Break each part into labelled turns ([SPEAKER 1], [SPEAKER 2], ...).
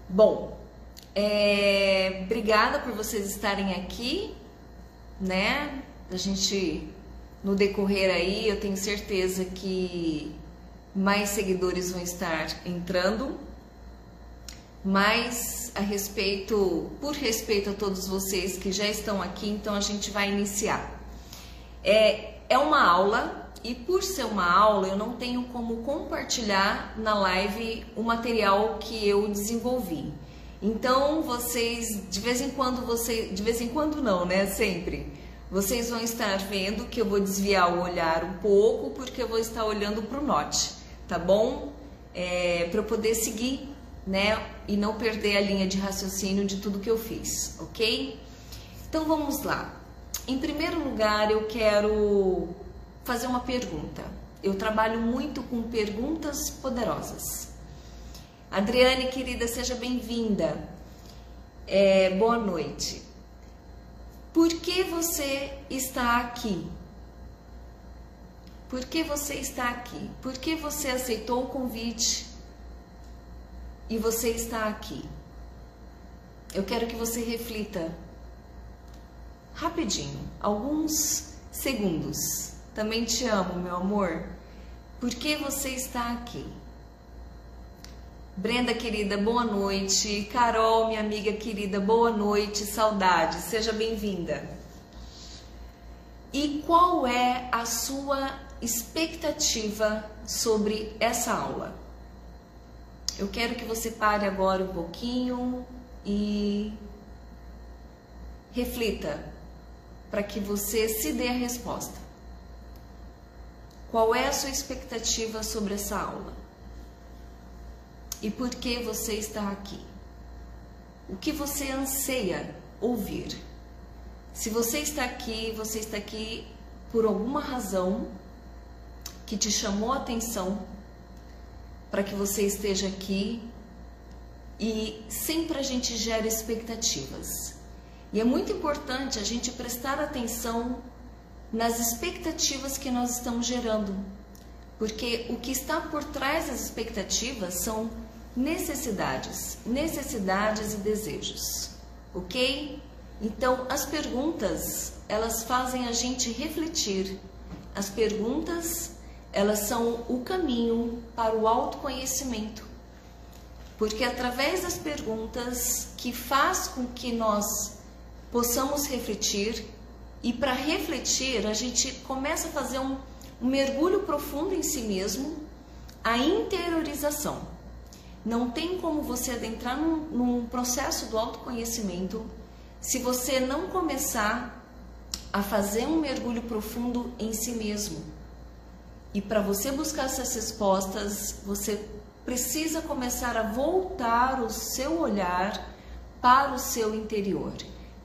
[SPEAKER 1] Bom, obrigada por vocês estarem aqui, né? A gente, no decorrer aí, eu tenho certeza que mais seguidores vão estar entrando, mas por respeito a todos vocês que já estão aqui, então a gente vai iniciar. É uma aula. E por ser uma aula, eu não tenho como compartilhar na live o material que eu desenvolvi. Então, vocês, de vez em quando não, né? Sempre. Vocês vão estar vendo que eu vou desviar o olhar um pouco, porque eu vou estar olhando para o Note, tá bom? Para eu poder seguir, né? E não perder a linha de raciocínio de tudo que eu fiz, ok? Então, vamos lá. Em primeiro lugar, eu quero fazer uma pergunta. Eu trabalho muito com perguntas poderosas. Adriane, querida, seja bem-vinda. Boa noite. Por que você está aqui? Por que você está aqui? Por que você aceitou o convite e você está aqui? Eu quero que você reflita rapidinho, alguns segundos. Também te amo, meu amor. Por que você está aqui? Brenda, querida, boa noite. Carol, minha amiga querida, boa noite. Saudade, seja bem-vinda. E qual é a sua expectativa sobre essa aula? Eu quero que você pare agora um pouquinho e reflita para que você se dê a resposta. Qual é a sua expectativa sobre essa aula? E por que você está aqui? O que você anseia ouvir? Se você está aqui por alguma razão que te chamou a atenção para que você esteja aqui, e sempre a gente gera expectativas. E é muito importante a gente prestar atenção nas expectativas que nós estamos gerando, porque o que está por trás das expectativas são necessidades e desejos, ok? Então, as perguntas, elas fazem a gente refletir. As perguntas, elas são o caminho para o autoconhecimento, porque através das perguntas que faz com que nós possamos refletir. E para refletir, a gente começa a fazer um mergulho profundo em si mesmo, a interiorização. Não tem como você adentrar num processo do autoconhecimento se você não começar a fazer um mergulho profundo em si mesmo. E para você buscar essas respostas, você precisa começar a voltar o seu olhar para o seu interior.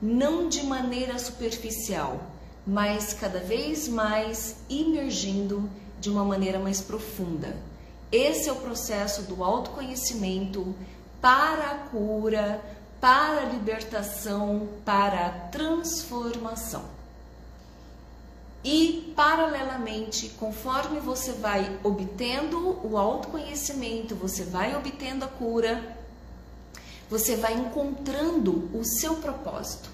[SPEAKER 1] Não de maneira superficial, mas cada vez mais imergindo de uma maneira mais profunda. Esse é o processo do autoconhecimento para a cura, para a libertação, para a transformação. E, paralelamente, conforme você vai obtendo o autoconhecimento, você vai obtendo a cura, você vai encontrando o seu propósito.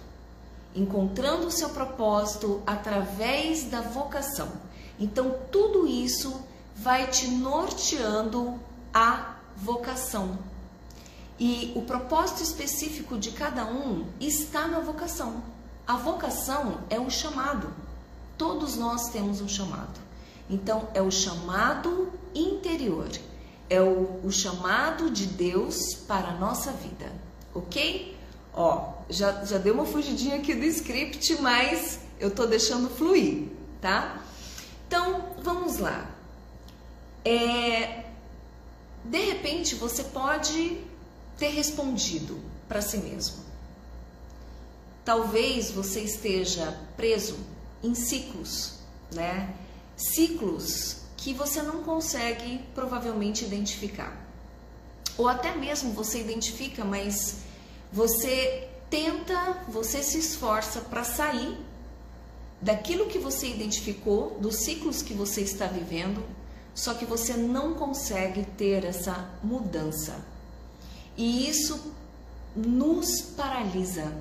[SPEAKER 1] Encontrando o seu propósito através da vocação. Então, tudo isso vai te norteando a vocação. E o propósito específico de cada um está na vocação. A vocação é um chamado. Todos nós temos um chamado. Então, é o chamado interior. É o chamado de Deus para a nossa vida. Ok? Ó, já deu uma fugidinha aqui do script, mas eu tô deixando fluir, tá? Então, vamos lá. De repente, você pode ter respondido para si mesmo. Talvez você esteja preso em ciclos, né? Ciclos que você não consegue provavelmente identificar. Ou até mesmo você identifica, mas você tenta, você se esforça para sair daquilo que você identificou, dos ciclos que você está vivendo, só que você não consegue ter essa mudança. E isso nos paralisa,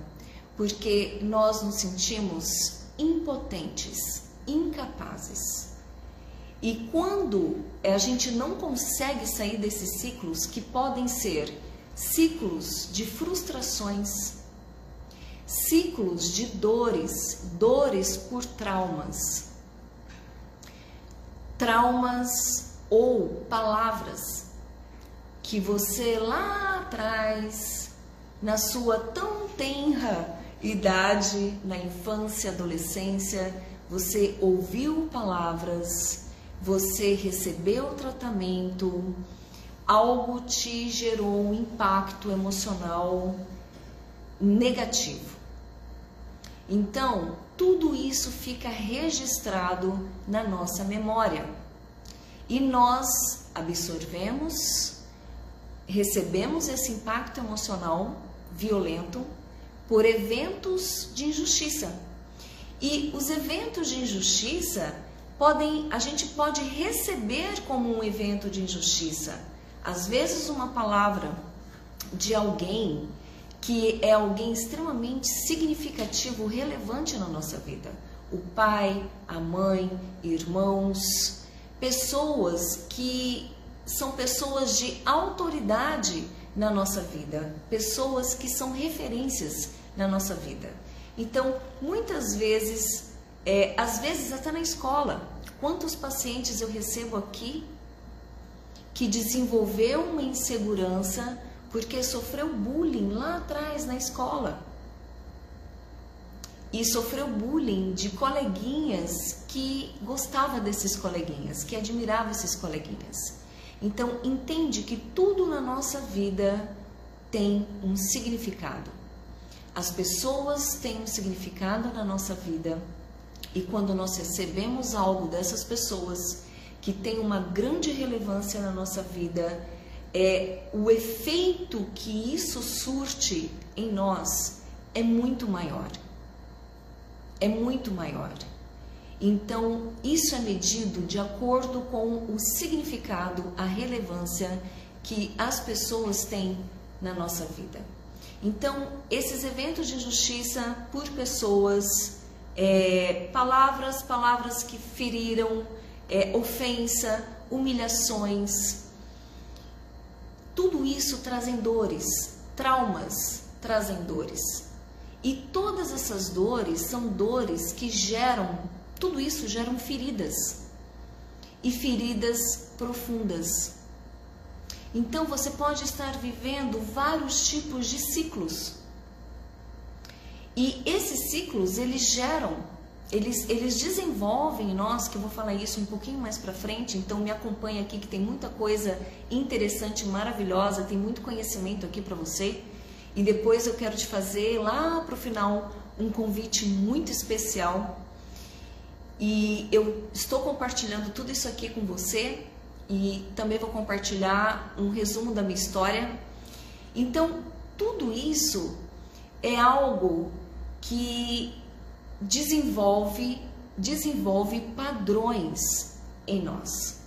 [SPEAKER 1] porque nós nos sentimos impotentes, incapazes. E quando a gente não consegue sair desses ciclos, que podem ser ciclos de frustrações, ciclos de dores, dores por traumas, traumas ou palavras que você lá atrás, na sua tão tenra idade, na infância, adolescência, você ouviu palavras, você recebeu tratamento, algo te gerou um impacto emocional negativo. Então, tudo isso fica registrado na nossa memória e nós absorvemos, recebemos esse impacto emocional violento por eventos de injustiça. E os eventos de injustiça a gente pode receber como um evento de injustiça. Às vezes uma palavra de alguém que é alguém extremamente significativo, relevante na nossa vida. O pai, a mãe, irmãos, pessoas que são pessoas de autoridade na nossa vida, pessoas que são referências na nossa vida. Então, muitas vezes, às vezes até na escola, quantos pacientes eu recebo aqui que desenvolveu uma insegurança porque sofreu bullying lá atrás na escola. E sofreu bullying de coleguinhas que gostava desses coleguinhas, que admirava esses coleguinhas. Então, entende que tudo na nossa vida tem um significado. As pessoas têm um significado na nossa vida e quando nós recebemos algo dessas pessoas que tem uma grande relevância na nossa vida, o efeito que isso surte em nós é muito maior. É muito maior. Então, isso é medido de acordo com o significado, a relevância que as pessoas têm na nossa vida. Então, esses eventos de injustiça por pessoas, palavras que feriram, ofensa, humilhações, tudo isso trazem dores, traumas trazem dores. E todas essas dores são dores que tudo isso geram feridas, e feridas profundas. Então você pode estar vivendo vários tipos de ciclos. E esses ciclos, eles desenvolvem em nós, que eu vou falar isso um pouquinho mais pra frente, então me acompanha aqui que tem muita coisa interessante, maravilhosa, tem muito conhecimento aqui para você. E depois eu quero te fazer lá pro final um convite muito especial. E eu estou compartilhando tudo isso aqui com você e também vou compartilhar um resumo da minha história. Então, tudo isso é algo que desenvolve padrões em nós.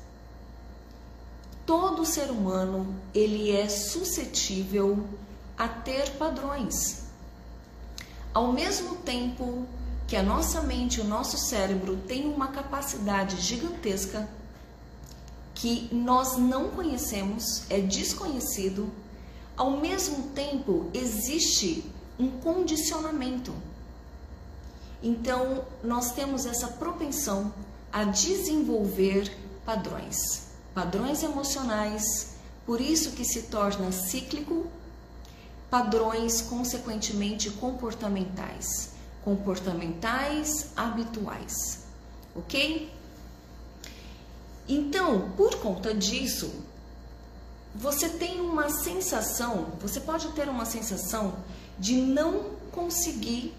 [SPEAKER 1] Todo ser humano, ele é suscetível a ter padrões. Ao mesmo tempo que a nossa mente, o nosso cérebro tem uma capacidade gigantesca que nós não conhecemos, é desconhecido, ao mesmo tempo existe um condicionamento. Então, nós temos essa propensão a desenvolver padrões emocionais, por isso que se torna cíclico, padrões consequentemente comportamentais habituais, ok? Então, por conta disso, você pode ter uma sensação de não conseguir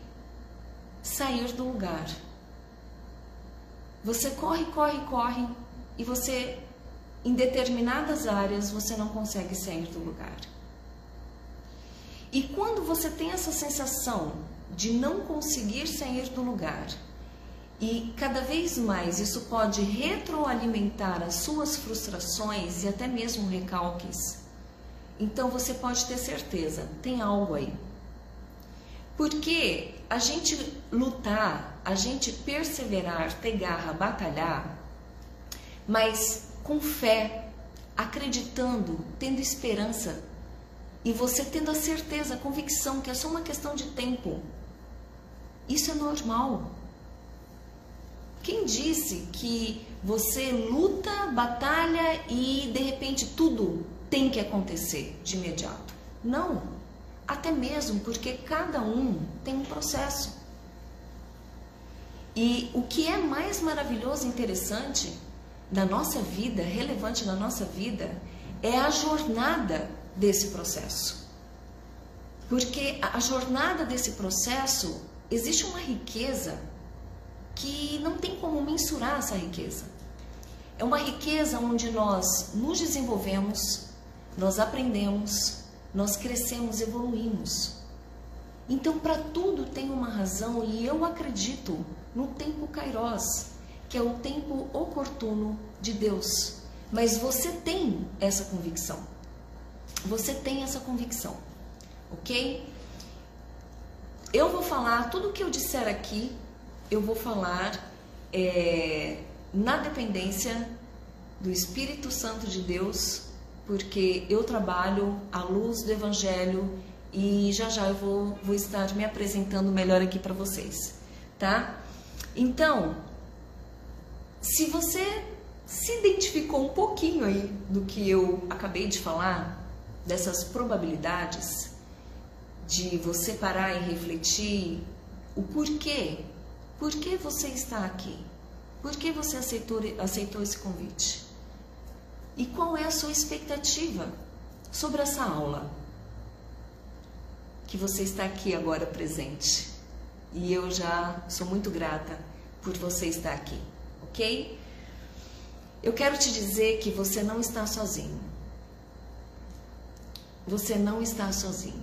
[SPEAKER 1] sair do lugar. Você corre e você, em determinadas áreas, você não consegue sair do lugar. E quando você tem essa sensação de não conseguir sair do lugar, e cada vez mais isso pode retroalimentar as suas frustrações e até mesmo recalques, então você pode ter certeza, tem algo aí. Porque a gente lutar, a gente perseverar, ter garra, batalhar, mas com fé, acreditando, tendo esperança, e você tendo a certeza, a convicção que é só uma questão de tempo, isso é normal. Quem disse que você luta, batalha e de repente tudo tem que acontecer de imediato? Não, até mesmo porque cada um tem um processo. E o que é mais maravilhoso e interessante da nossa vida, relevante na nossa vida, é a jornada desse processo. Porque a jornada desse processo, existe uma riqueza que não tem como mensurar essa riqueza. É uma riqueza onde nós nos desenvolvemos, nós aprendemos, nós crescemos, evoluímos. Então, para tudo tem uma razão, e eu acredito no tempo Kairos, que é o tempo oportuno de Deus. Mas você tem essa convicção. Você tem essa convicção, ok? Eu vou falar, tudo o que eu disser aqui, eu vou falar na dependência do Espírito Santo de Deus, porque eu trabalho à luz do Evangelho e já já eu vou estar me apresentando melhor aqui para vocês, tá? Então, se você se identificou um pouquinho aí do que eu acabei de falar, dessas probabilidades de você parar e refletir o porquê. Por que você está aqui? Por que você aceitou esse convite? E qual é a sua expectativa sobre essa aula? Que você está aqui agora presente. E eu já sou muito grata por você estar aqui, ok? Eu quero te dizer que você não está sozinho. Você não está sozinho.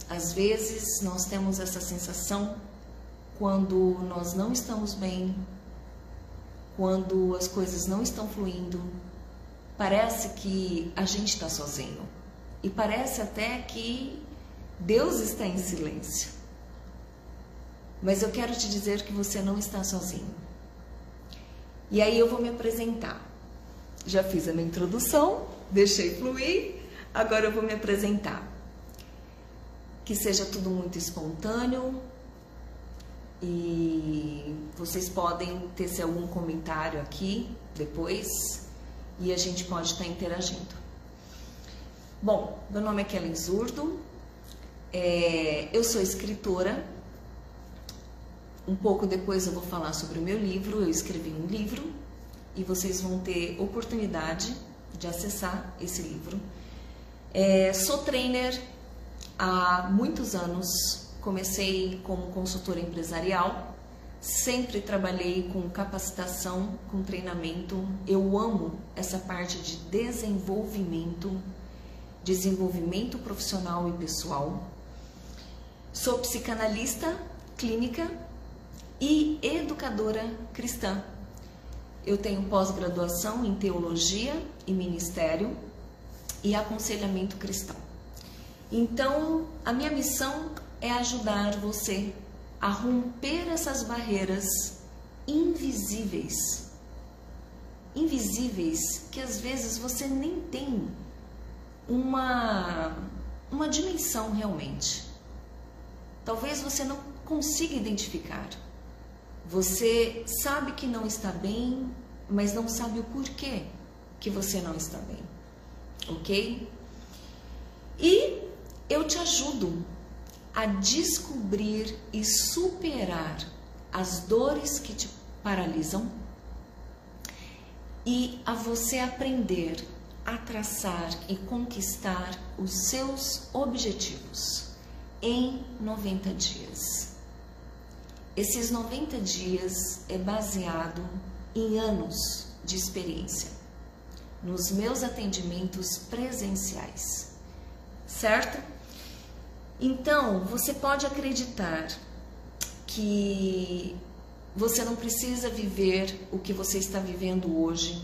[SPEAKER 1] Às vezes nós temos essa sensação quando nós não estamos bem, quando as coisas não estão fluindo, parece que a gente está sozinho. E parece até que Deus está em silêncio. Mas eu quero te dizer que você não está sozinho. E aí eu vou me apresentar. Já fiz a minha introdução, deixei fluir, agora eu vou me apresentar. Que seja tudo muito espontâneo e vocês podem ter algum comentário aqui depois e a gente pode estar interagindo. Bom, meu nome é Kellen Zurdo, eu sou escritora. Um pouco depois eu vou falar sobre o meu livro. Eu escrevi um livro e vocês vão ter oportunidade de acessar esse livro. Sou trainer há muitos anos, comecei como consultora empresarial, sempre trabalhei com capacitação, com treinamento. Eu amo essa parte de desenvolvimento profissional e pessoal. Sou psicanalista clínica e educadora cristã. Eu tenho pós-graduação em teologia e ministério e aconselhamento cristão. Então, a minha missão é ajudar você a romper essas barreiras invisíveis. Invisíveis que às vezes você nem tem uma dimensão realmente. Talvez você não consiga identificar. Você sabe que não está bem, mas não sabe o porquê que você não está bem, ok? E eu te ajudo a descobrir e superar as dores que te paralisam e a você aprender a traçar e conquistar os seus objetivos em 90 dias. Esses 90 dias é baseado em anos de experiência, nos meus atendimentos presenciais, certo? Então, você pode acreditar que você não precisa viver o que você está vivendo hoje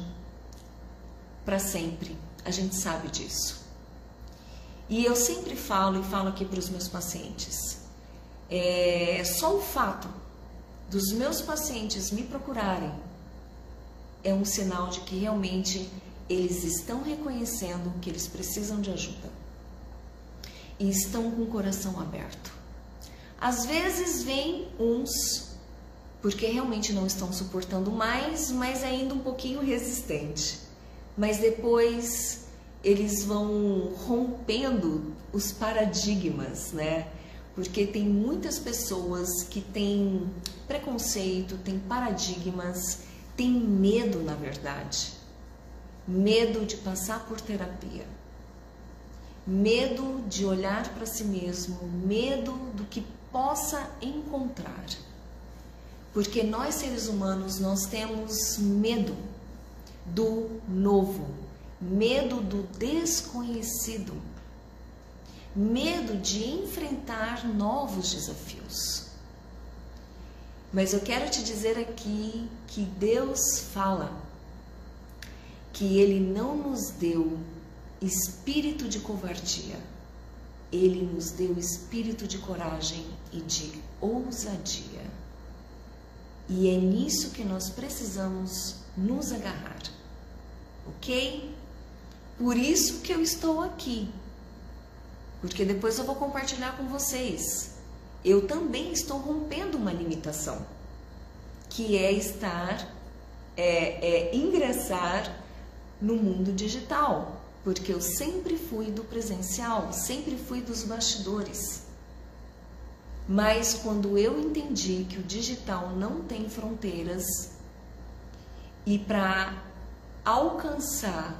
[SPEAKER 1] para sempre. A gente sabe disso. E eu sempre falo e falo aqui para os meus pacientes, só o fato dos meus pacientes me procurarem é um sinal de que realmente eles estão reconhecendo que eles precisam de ajuda e estão com o coração aberto. Às vezes vem uns porque realmente não estão suportando mais, mas ainda um pouquinho resistente. Mas depois eles vão rompendo os paradigmas, né? Porque tem muitas pessoas que têm preconceito, têm paradigmas, têm medo, na verdade. Medo de passar por terapia. Medo de olhar para si mesmo, medo do que possa encontrar. Porque nós, seres humanos, nós temos medo do novo, medo do desconhecido, medo de enfrentar novos desafios. Mas eu quero te dizer aqui que Deus fala que Ele não nos deu espírito de covardia, Ele nos deu espírito de coragem e de ousadia. E é nisso que nós precisamos nos agarrar, ok? Por isso que eu estou aqui, porque depois eu vou compartilhar com vocês. Eu também estou rompendo uma limitação, que é ingressar no mundo digital, porque eu sempre fui do presencial, sempre fui dos bastidores. Mas quando eu entendi que o digital não tem fronteiras e para alcançar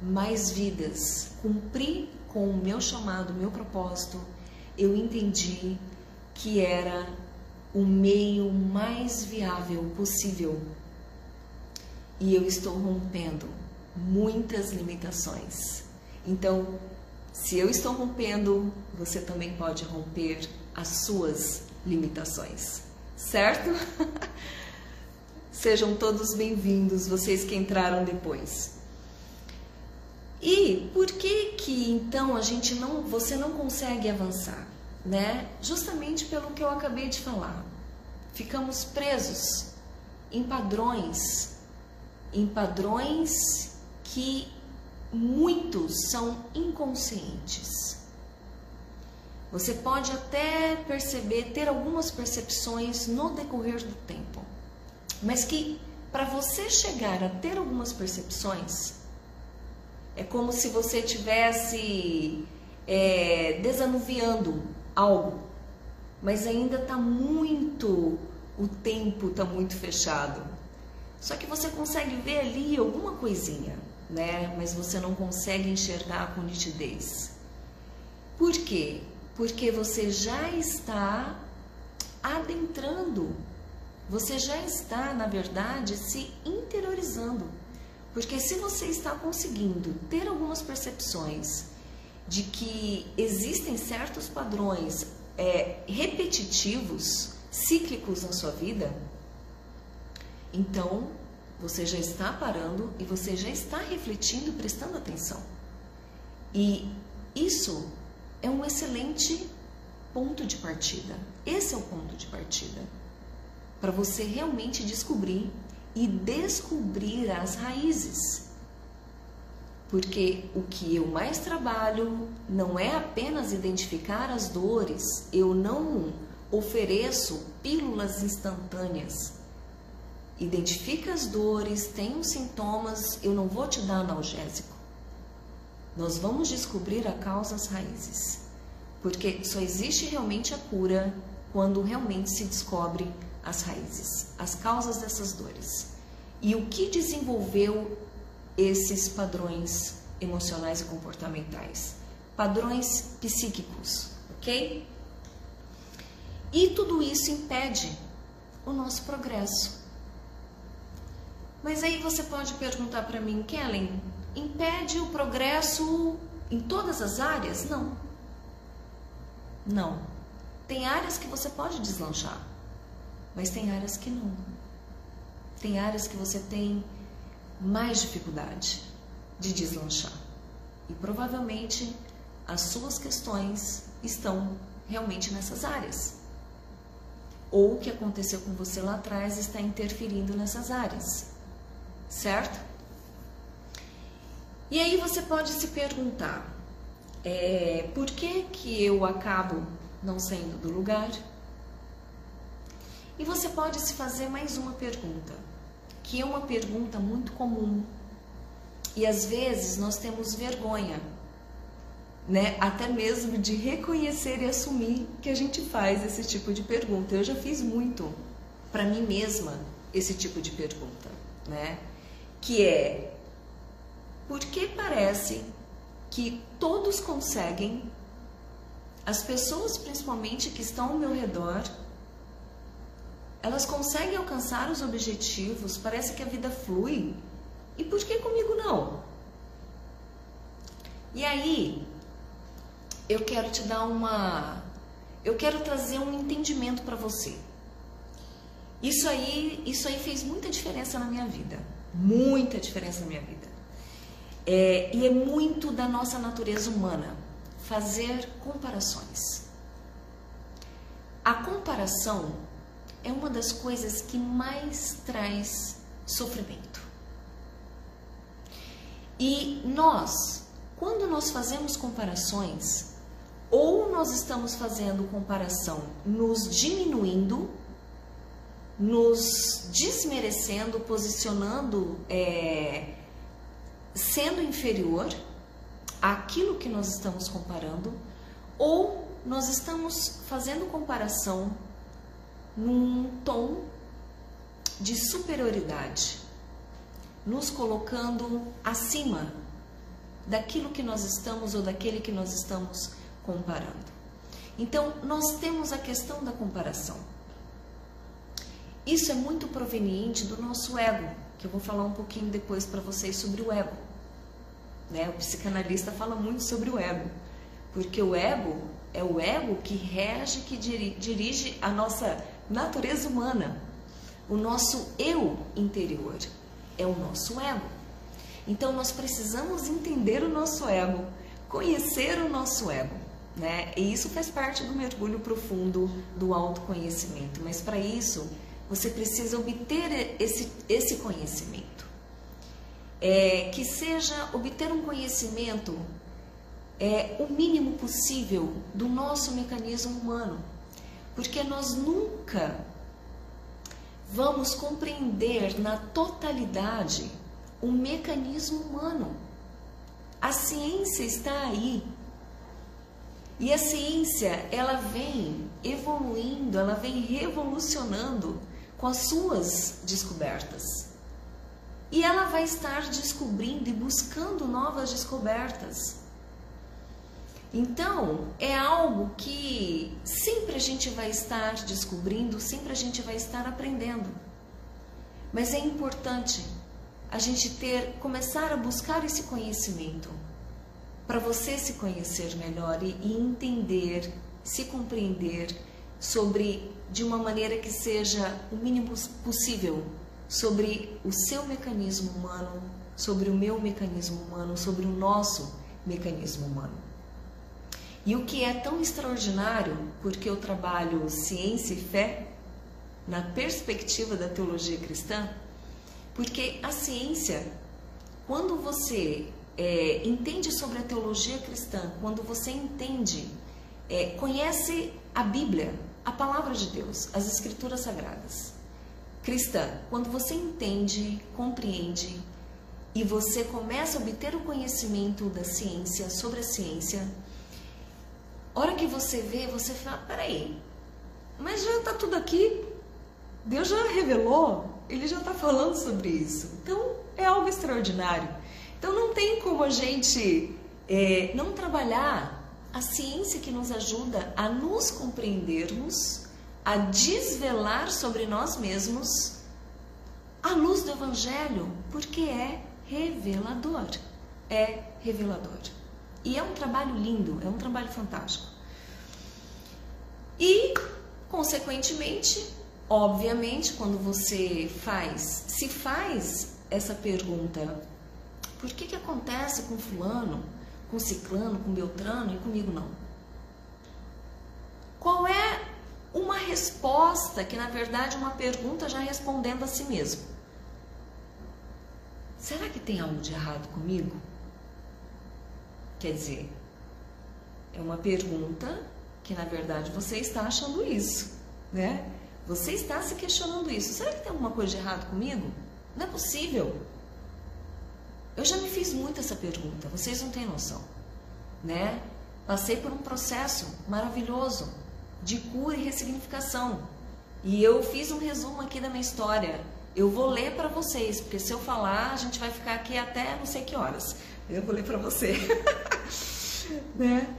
[SPEAKER 1] mais vidas, cumprir com o meu chamado, o meu propósito, eu entendi que era o meio mais viável possível. E eu estou rompendo muitas limitações. Então, se eu estou rompendo, você também pode romper as suas limitações, certo? Sejam todos bem-vindos, vocês que entraram depois. E por que então você não consegue avançar, né? Justamente pelo que eu acabei de falar. Ficamos presos em padrões que muitos são inconscientes. Você pode até ter algumas percepções no decorrer do tempo, mas que para você chegar a ter algumas percepções, é como se você estivesse desanuviando algo, mas ainda o tempo está muito fechado. Só que você consegue ver ali alguma coisinha, né? Mas você não consegue enxergar com nitidez. Por quê? Porque você já está adentrando, você já está, na verdade, se interiorizando. Porque se você está conseguindo ter algumas percepções de que existem certos padrões repetitivos, cíclicos na sua vida, então você já está parando e você já está refletindo, prestando atenção. E isso é um excelente ponto de partida. Esse é o ponto de partida para você realmente descobrir as raízes. Porque o que eu mais trabalho não é apenas identificar as dores, eu não ofereço pílulas instantâneas. Identifica as dores, tem os sintomas, eu não vou te dar analgésico. Nós vamos descobrir a causa, as raízes. Porque só existe realmente a cura quando realmente se descobre as raízes, as causas dessas dores. E o que desenvolveu esses padrões emocionais e comportamentais? Padrões psíquicos, ok? E tudo isso impede o nosso progresso. Mas aí você pode perguntar para mim, Kellen, impede o progresso em todas as áreas? Não. Não. Tem áreas que você pode deslanchar, mas tem áreas que não. Tem áreas que você tem mais dificuldade de deslanchar. E provavelmente as suas questões estão realmente nessas áreas. Ou o que aconteceu com você lá atrás está interferindo nessas áreas, certo? E aí você pode se perguntar, por que eu acabo não saindo do lugar? E você pode se fazer mais uma pergunta, que é uma pergunta muito comum. E às vezes nós temos vergonha, né? Até mesmo de reconhecer e assumir que a gente faz esse tipo de pergunta. Eu já fiz muito para mim mesma esse tipo de pergunta, né? Que é, por que parece que todos conseguem, as pessoas principalmente que estão ao meu redor, elas conseguem alcançar os objetivos, parece que a vida flui, e por que comigo não? E aí, eu quero te dar eu quero trazer um entendimento para você. Isso aí fez muita diferença na minha vida, muita diferença na minha vida. E é muito da nossa natureza humana, fazer comparações. A comparação é uma das coisas que mais traz sofrimento. E quando nós fazemos comparações, ou nós estamos fazendo comparação nos diminuindo, nos desmerecendo, posicionando, sendo inferior àquilo que nós estamos comparando, ou nós estamos fazendo comparação num tom de superioridade, nos colocando acima daquilo que nós estamos ou daquele que nós estamos comparando. Então, nós temos a questão da comparação. Isso é muito proveniente do nosso ego, que eu vou falar um pouquinho depois para vocês sobre o ego, né? O psicanalista fala muito sobre o ego, porque o ego é o ego que rege, que dirige a nossa natureza humana. O nosso eu interior é o nosso ego. Então, nós precisamos entender o nosso ego, conhecer o nosso ego, né? E isso faz parte do mergulho profundo do autoconhecimento. Mas para isso, você precisa obter esse conhecimento. Que seja obter um conhecimento o mínimo possível do nosso mecanismo humano. Porque nós nunca vamos compreender na totalidade o mecanismo humano. A ciência está aí. E a ciência, ela vem evoluindo, ela vem revolucionando com as suas descobertas. E ela vai estar descobrindo e buscando novas descobertas. Então, é algo que sempre a gente vai estar descobrindo, sempre a gente vai estar aprendendo. Mas é importante a gente começar a buscar esse conhecimento, para você se conhecer melhor e entender, se compreender de uma maneira que seja o mínimo possível sobre o seu mecanismo humano, sobre o meu mecanismo humano, sobre o nosso mecanismo humano. E o que é tão extraordinário, porque eu trabalho ciência e fé na perspectiva da teologia cristã, porque a ciência, quando você entende sobre a teologia cristã, quando você entende, conhece a Bíblia, a palavra de Deus, as escrituras sagradas cristã, quando você entende, compreende e você começa a obter o conhecimento da ciência, sobre a ciência, a hora que você vê, você fala, peraí, mas já está tudo aqui, Deus já revelou, Ele já está falando sobre isso, então é algo extraordinário. Então não tem como a gente não trabalhar a ciência que nos ajuda a nos compreendermos, a desvelar sobre nós mesmos a luz do Evangelho, porque é revelador, E é um trabalho lindo, é um trabalho fantástico. E, consequentemente, obviamente, quando você se faz essa pergunta, por que acontece com fulano? com ciclano, com beltrano e comigo não? Qual é uma resposta que na verdade é uma pergunta já respondendo a si mesmo? Será que tem algo de errado comigo? Quer dizer, é uma pergunta que na verdade você está achando isso, né? Você está se questionando isso. Será que tem alguma coisa de errado comigo? Não é possível. Eu já me fiz muito essa pergunta, vocês não têm noção, né? Passei por um processo maravilhoso de cura e ressignificação. E eu fiz um resumo aqui da minha história. Eu vou ler para vocês, porque se eu falar, a gente vai ficar aqui até não sei que horas. Eu vou ler para você. Né?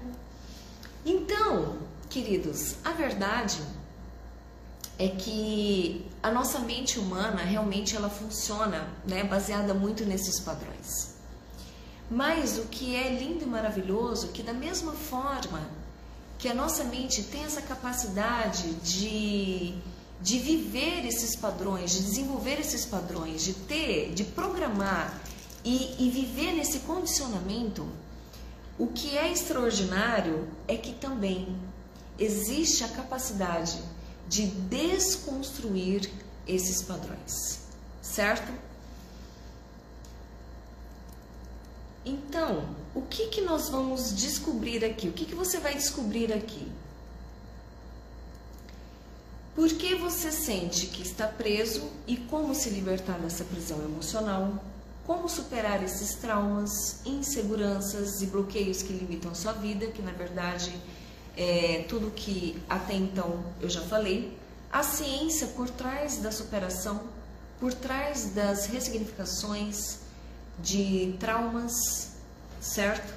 [SPEAKER 1] Então, queridos, a verdade é que a nossa mente humana realmente ela funciona, né, baseada muito nesses padrões. Mas o que é lindo e maravilhoso é que da mesma forma que a nossa mente tem essa capacidade de viver esses padrões, de desenvolver esses padrões, de programar e viver nesse condicionamento, o que é extraordinário é que também existe a capacidade de desconstruir esses padrões, certo? Então, o que nós vamos descobrir aqui? O que você vai descobrir aqui? Por que você sente que está preso e como se libertar dessa prisão emocional? Como superar esses traumas, inseguranças e bloqueios que limitam a sua vida, que na verdade é tudo que até então eu já falei. A ciência por trás da superação, por trás das ressignificações de traumas, certo?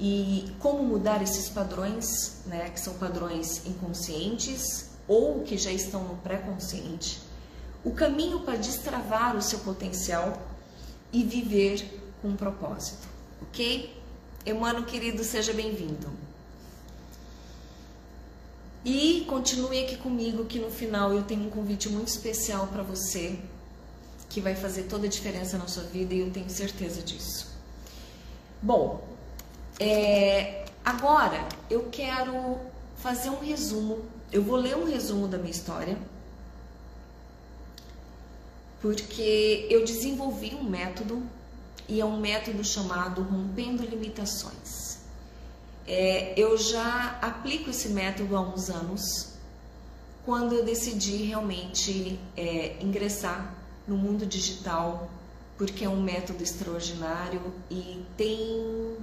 [SPEAKER 1] E como mudar esses padrões, né, que são padrões inconscientes ou que já estão no pré-consciente. O caminho para destravar o seu potencial e viver com propósito, ok? Emmanuel querido, seja bem-vindo. E continue aqui comigo que no final eu tenho um convite muito especial para você que vai fazer toda a diferença na sua vida e eu tenho certeza disso. Bom, agora eu quero fazer um resumo, eu vou ler um resumo da minha história, porque eu desenvolvi um método, e é um método chamado Rompendo Limitações. Eu já aplico esse método há uns anos, quando eu decidi realmente ingressar no mundo digital, porque é um método extraordinário e tem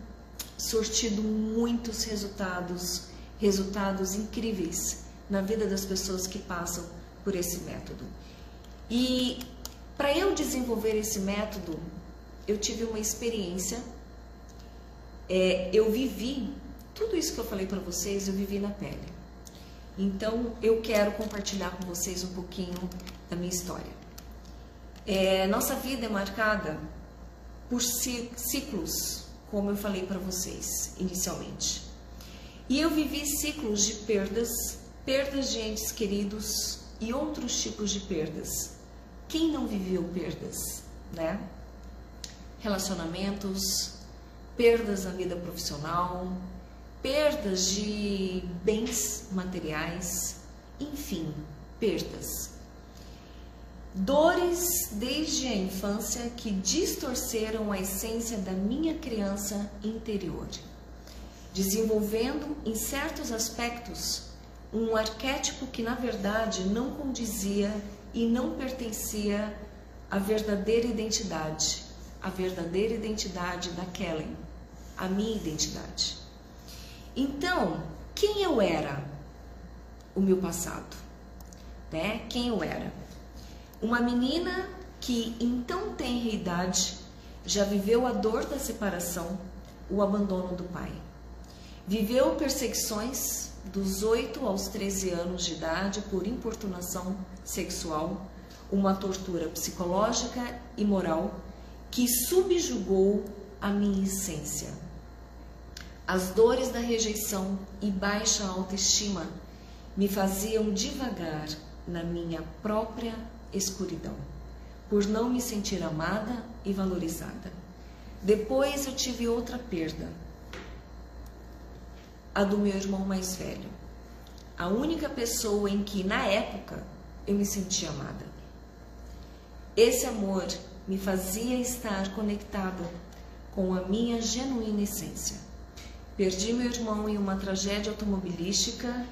[SPEAKER 1] surtido muitos resultados incríveis na vida das pessoas que passam por esse método. E para eu desenvolver esse método, eu tive uma experiência, eu vivi, tudo isso que eu falei para vocês, eu vivi na pele. Então, eu quero compartilhar com vocês um pouquinho da minha história. Nossa vida é marcada por ciclos, como eu falei para vocês inicialmente. E eu vivi ciclos de perdas de entes queridos e outros tipos de perdas. Quem não viveu perdas, né? Relacionamentos, perdas na vida profissional, perdas de bens materiais, enfim, perdas. Dores desde a infância que distorceram a essência da minha criança interior, desenvolvendo em certos aspectos um arquétipo que na verdade não condizia e não pertencia à verdadeira identidade da Kellen, a minha identidade. Então, quem eu era? O meu passado, né? Quem eu era? Uma menina que em tão tenra idade já viveu a dor da separação, o abandono do pai. Viveu perseguições dos 8 aos 13 anos de idade por importunação sexual, uma tortura psicológica e moral que subjugou a minha essência. As dores da rejeição e baixa autoestima me faziam divagar na minha própria escuridão, por não me sentir amada e valorizada. Depois eu tive outra perda, a do meu irmão mais velho. A única pessoa em que, na época, eu me sentia amada. Esse amor me fazia estar conectada com a minha genuína essência. Perdi meu irmão em uma tragédia automobilística.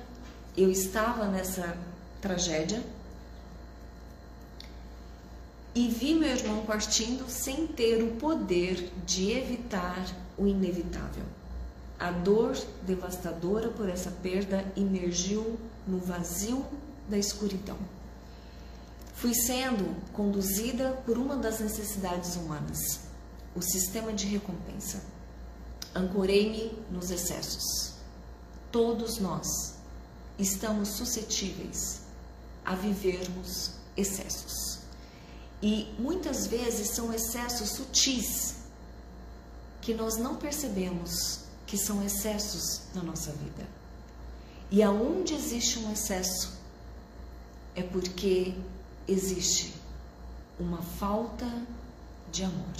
[SPEAKER 1] Eu estava nessa tragédia e vi meu irmão partindo sem ter o poder de evitar o inevitável. A dor devastadora por essa perda imergiu no vazio da escuridão. Fui sendo conduzida por uma das necessidades humanas, o sistema de recompensa. Ancorei-me nos excessos. Todos nós estamos suscetíveis a vivermos excessos. E muitas vezes são excessos sutis que nós não percebemos que são excessos na nossa vida. E aonde existe um excesso é porque existe uma falta de amor.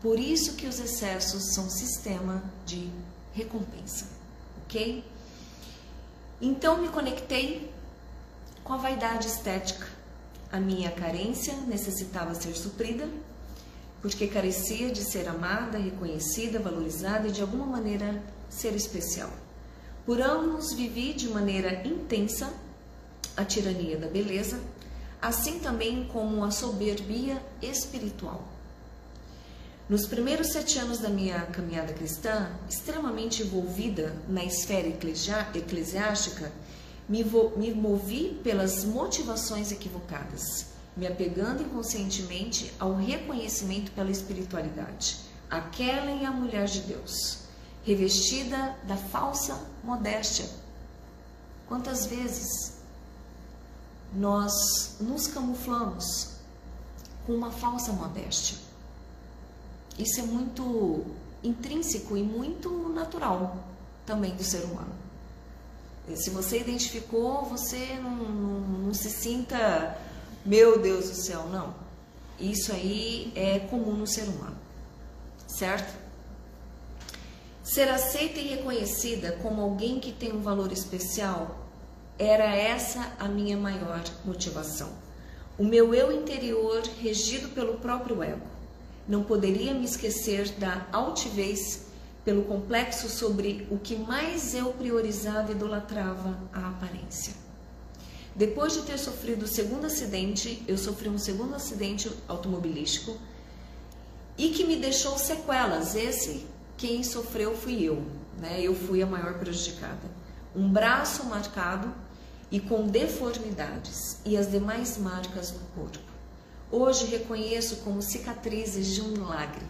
[SPEAKER 1] Por isso que os excessos são sistema de recompensa, ok? Então me conectei com a vaidade estética. A minha carência necessitava ser suprida, porque carecia de ser amada, reconhecida, valorizada e de alguma maneira ser especial. Por anos vivi de maneira intensa a tirania da beleza, assim também como a soberbia espiritual. Nos primeiros 7 anos da minha caminhada cristã, extremamente envolvida na esfera eclesiástica, me movi pelas motivações equivocadas, me apegando inconscientemente ao reconhecimento pela espiritualidade. Aquela é a mulher de Deus, revestida da falsa modéstia. Quantas vezes nós nos camuflamos com uma falsa modéstia? Isso é muito intrínseco e muito natural também do ser humano. Se você identificou, você não se sinta, meu Deus do céu, não. Isso aí é comum no ser humano, certo? Ser aceita e reconhecida como alguém que tem um valor especial, era essa a minha maior motivação. O meu eu interior, regido pelo próprio ego, não poderia me esquecer da altivez pelo complexo sobre o que mais eu priorizava e idolatrava, a aparência. Depois de ter sofrido o segundo acidente, eu sofri um segundo acidente automobilístico e que me deixou sequelas. Quem sofreu fui eu, né? Eu fui a maior prejudicada. Um braço marcado e com deformidades e as demais marcas no corpo. Hoje reconheço como cicatrizes de um milagre.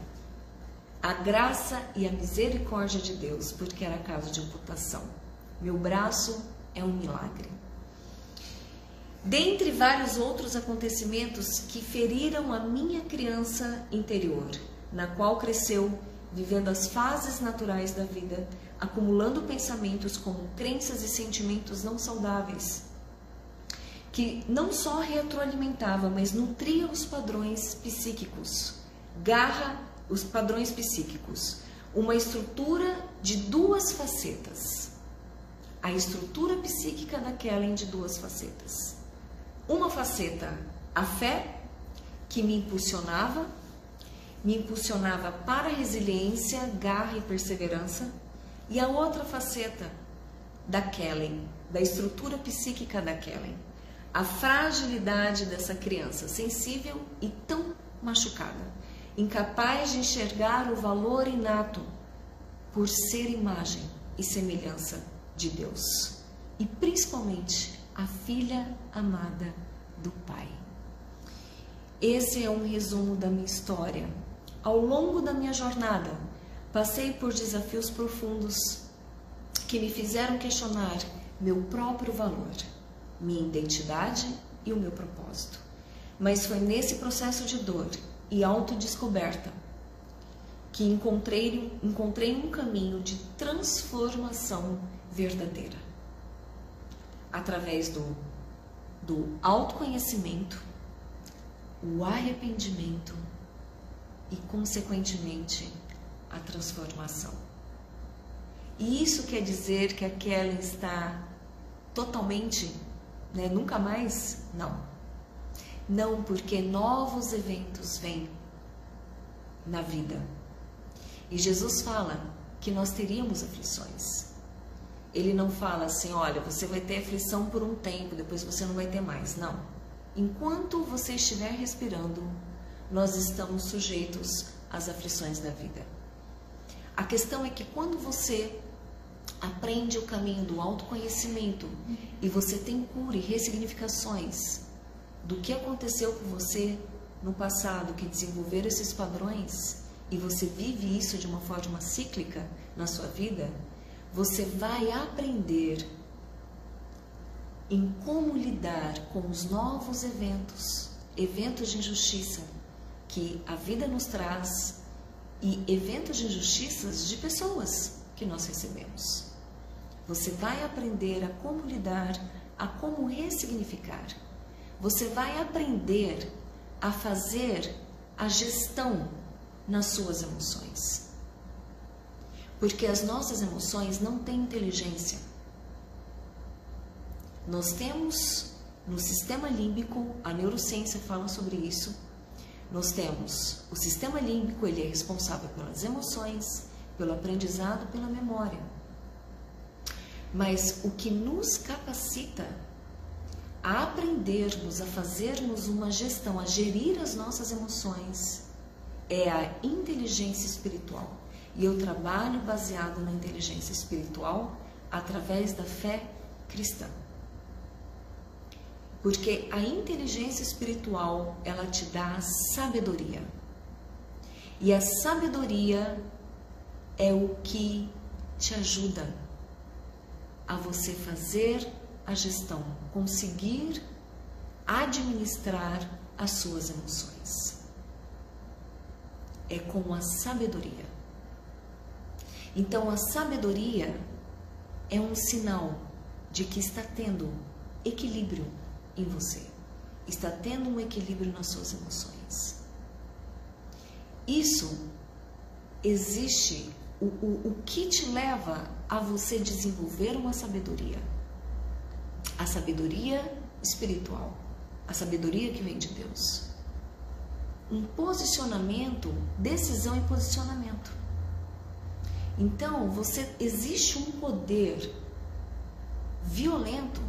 [SPEAKER 1] A graça e a misericórdia de Deus, porque era caso de amputação. Meu braço é um milagre. Dentre vários outros acontecimentos que feriram a minha criança interior, na qual cresceu, vivendo as fases naturais da vida, acumulando pensamentos como crenças e sentimentos não saudáveis, que não só retroalimentava, mas nutria os padrões psíquicos. Os padrões psíquicos, uma estrutura de 2 facetas. A estrutura psíquica da Kellen de 2 facetas. Uma faceta, a fé, que me impulsionava para a resiliência, garra e perseverança. E a outra faceta da Kellen, da estrutura psíquica da Kellen, a fragilidade dessa criança sensível e tão machucada, incapaz de enxergar o valor inato por ser imagem e semelhança de Deus, e principalmente a filha amada do Pai. Esse é um resumo da minha história. Ao longo da minha jornada, passei por desafios profundos que me fizeram questionar meu próprio valor, minha identidade e o meu propósito. Mas foi nesse processo de dor e autodescoberta que encontrei um caminho de transformação verdadeira. Através do autoconhecimento, o arrependimento e, consequentemente, a transformação. E isso quer dizer que aquela está totalmente, né, nunca mais? Não. Não, porque novos eventos vêm na vida. E Jesus fala que nós teríamos aflições. Ele não fala assim, olha, você vai ter aflição por um tempo, depois você não vai ter mais. Não. Enquanto você estiver respirando, nós estamos sujeitos às aflições da vida. A questão é que quando você aprende o caminho do autoconhecimento e você tem cura e ressignificações do que aconteceu com você no passado, que desenvolveram esses padrões, e você vive isso de uma forma cíclica na sua vida, você vai aprender em como lidar com os novos eventos de injustiça que a vida nos traz e eventos de injustiças de pessoas que nós recebemos. Você vai aprender a como lidar, a como ressignificar. Você vai aprender a fazer a gestão nas suas emoções. Porque as nossas emoções não têm inteligência. Nós temos no sistema límbico, a neurociência fala sobre isso, nós temos o sistema límbico, ele é responsável pelas emoções, pelo aprendizado, pela memória. Mas o que nos capacita a aprendermos, a fazermos uma gestão, a gerir as nossas emoções, é a inteligência espiritual. E eu trabalho baseado na inteligência espiritual através da fé cristã. Porque a inteligência espiritual, ela te dá sabedoria. E a sabedoria é o que te ajuda a você fazer a gestão, conseguir administrar as suas emoções. É com a sabedoria. Então, a sabedoria é um sinal de que está tendo equilíbrio em você. Está tendo um equilíbrio nas suas emoções. Isso existe, o que te leva a você desenvolver uma sabedoria. A sabedoria espiritual, a sabedoria que vem de Deus. Um posicionamento, decisão e posicionamento. Então, existe um poder violento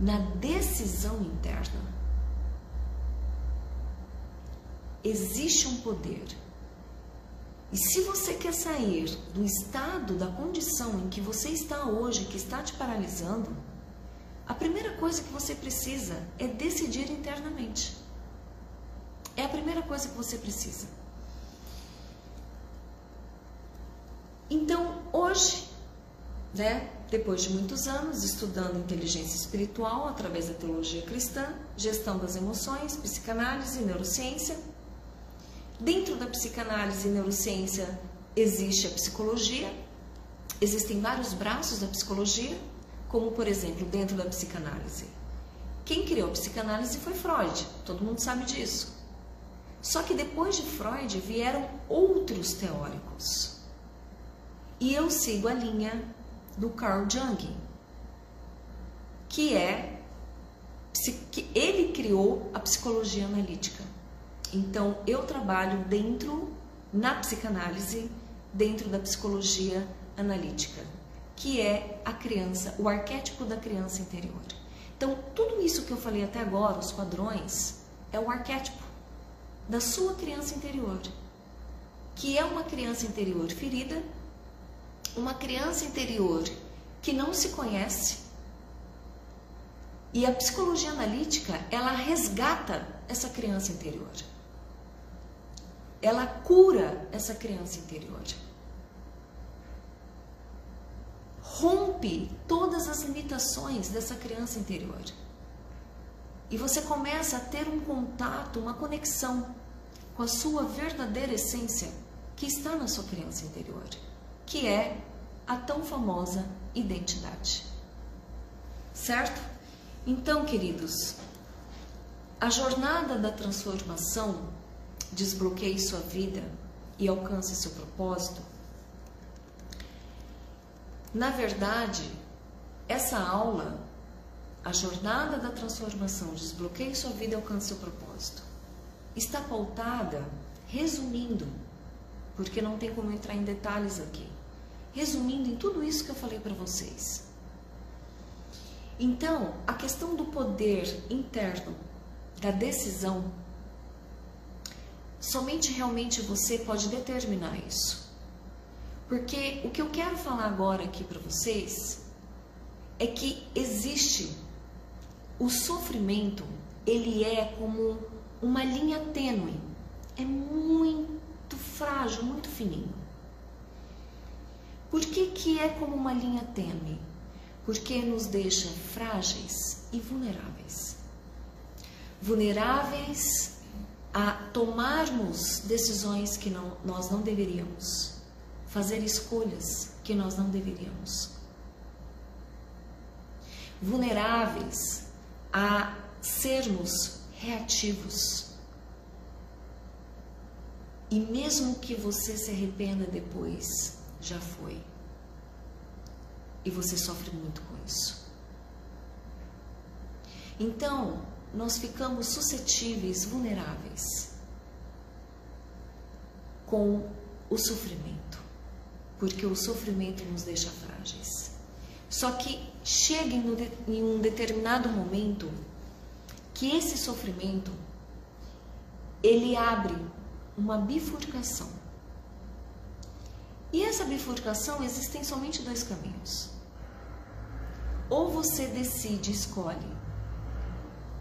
[SPEAKER 1] na decisão interna. Existe um poder. E se você quer sair do estado, da condição em que você está hoje, que está te paralisando, a primeira coisa que você precisa é decidir internamente. É a primeira coisa que você precisa. Então, hoje, né, depois de muitos anos estudando inteligência espiritual através da teologia cristã, gestão das emoções, psicanálise e neurociência, dentro da psicanálise e neurociência existe a psicologia, existem vários braços da psicologia, como por exemplo, dentro da psicanálise. Quem criou a psicanálise foi Freud, todo mundo sabe disso. Só que depois de Freud vieram outros teóricos. E eu sigo a linha do Carl Jung, que ele criou a psicologia analítica. Então, eu trabalho na psicanálise, dentro da psicologia analítica, que é a criança, o arquétipo da criança interior. Então, tudo isso que eu falei até agora, os padrões, é o arquétipo da sua criança interior, que é uma criança interior ferida, uma criança interior que não se conhece. E a psicologia analítica, ela resgata essa criança interior. Ela cura essa criança interior. Rompe todas as limitações dessa criança interior. E você começa a ter um contato, uma conexão com a sua verdadeira essência que está na sua criança interior, que é a tão famosa identidade. Certo? Então, queridos, a jornada da transformação, desbloqueie sua vida e alcance seu propósito, Na verdade, essa aula, a jornada da transformação, desbloqueie sua vida e alcance seu propósito, está pautada, resumindo, porque não tem como entrar em detalhes aqui, resumindo em tudo isso que eu falei para vocês. Então, a questão do poder interno, da decisão, somente realmente você pode determinar isso. Porque o que eu quero falar agora aqui para vocês é que existe o sofrimento, ele é como uma linha tênue, é muito frágil, muito fininho. Por que que é como uma linha tênue? Porque nos deixa frágeis e vulneráveis. Vulneráveis a tomarmos decisões que nós não deveríamos, fazer escolhas que nós não deveríamos. Vulneráveis a sermos reativos. E mesmo que você se arrependa depois, já foi. E você sofre muito com isso. Então, nós ficamos suscetíveis, vulneráveis com o sofrimento, porque o sofrimento nos deixa frágeis. Só que chega em um determinado momento que esse sofrimento, ele abre uma bifurcação. E essa bifurcação, existem somente dois caminhos. Ou você decide, escolhe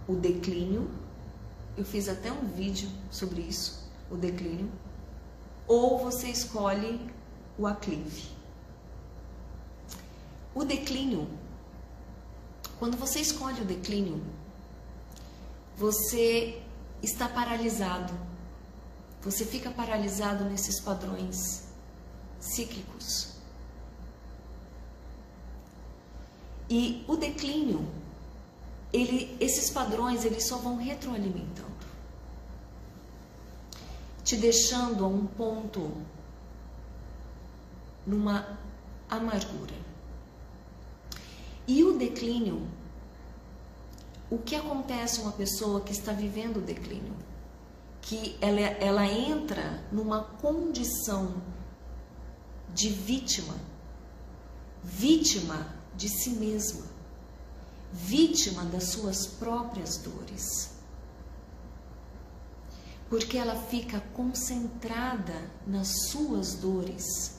[SPEAKER 1] o declínio, eu fiz até um vídeo sobre isso, o declínio, ou você escolhe o aclive. O declínio, quando você escolhe o declínio, você está paralisado, você fica paralisado nesses padrões cíclicos. E o declínio, esses padrões, eles só vão retroalimentando, te deixando a um ponto, numa amargura. E o declínio, o que acontece a uma pessoa que está vivendo o declínio? Que ela entra numa condição de vítima, vítima de si mesma, vítima das suas próprias dores. Porque ela fica concentrada nas suas dores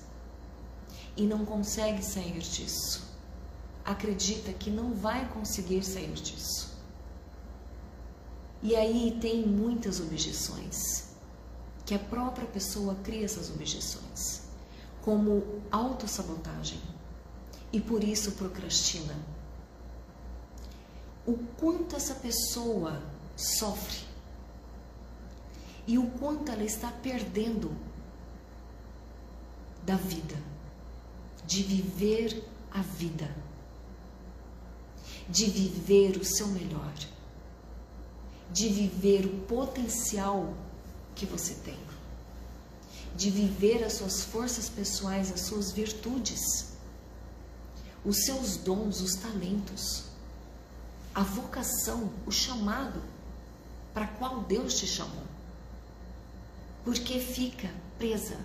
[SPEAKER 1] e não consegue sair disso. Acredita que não vai conseguir sair disso. E aí tem muitas objeções, que a própria pessoa cria essas objeções, como autossabotagem, e por isso procrastina. O quanto essa pessoa sofre e o quanto ela está perdendo da vida, de viver a vida, de viver o seu melhor, de viver o potencial que você tem, de viver as suas forças pessoais, as suas virtudes, os seus dons, os talentos, a vocação, o chamado para qual Deus te chamou. Porque fica presa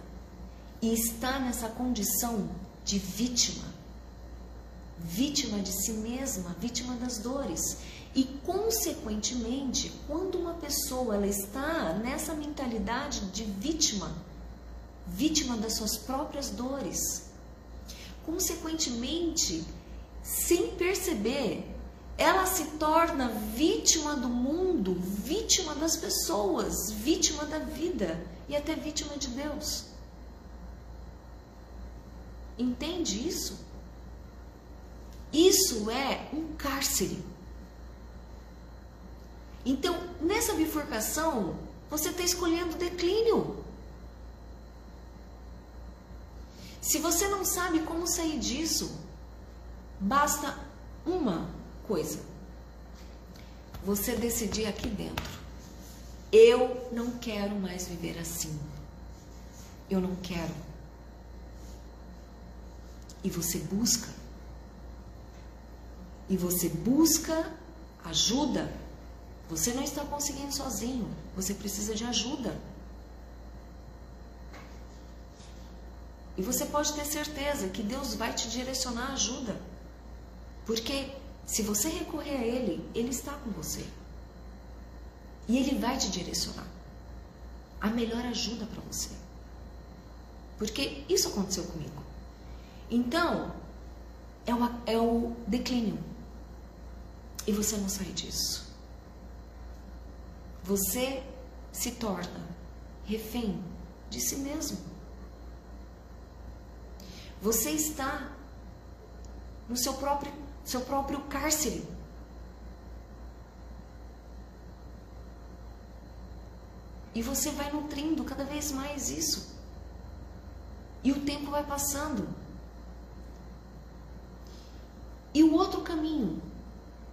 [SPEAKER 1] e está nessa condição de vítima, vítima de si mesma, vítima das dores. E, consequentemente, quando uma pessoa ela está nessa mentalidade de vítima, vítima das suas próprias dores, consequentemente, sem perceber, ela se torna vítima do mundo, vítima das pessoas, vítima da vida e até vítima de Deus. Entende isso? Isso é um cárcere. Então, nessa bifurcação, você está escolhendo declínio. Se você não sabe como sair disso, basta uma coisa: você decidir aqui dentro: eu não quero mais viver assim. Eu não quero. E você busca. E você busca ajuda. Você não está conseguindo sozinho. Você precisa de ajuda. E você pode ter certeza que Deus vai te direcionar a ajuda. Porque se você recorrer a Ele, Ele está com você. E Ele vai te direcionar a melhor ajuda para você. Porque isso aconteceu comigo. Então, é o declínio. E você não sai disso. Você se torna refém de si mesmo. Você está no seu próprio cárcere. E você vai nutrindo cada vez mais isso. E o tempo vai passando. E o outro caminho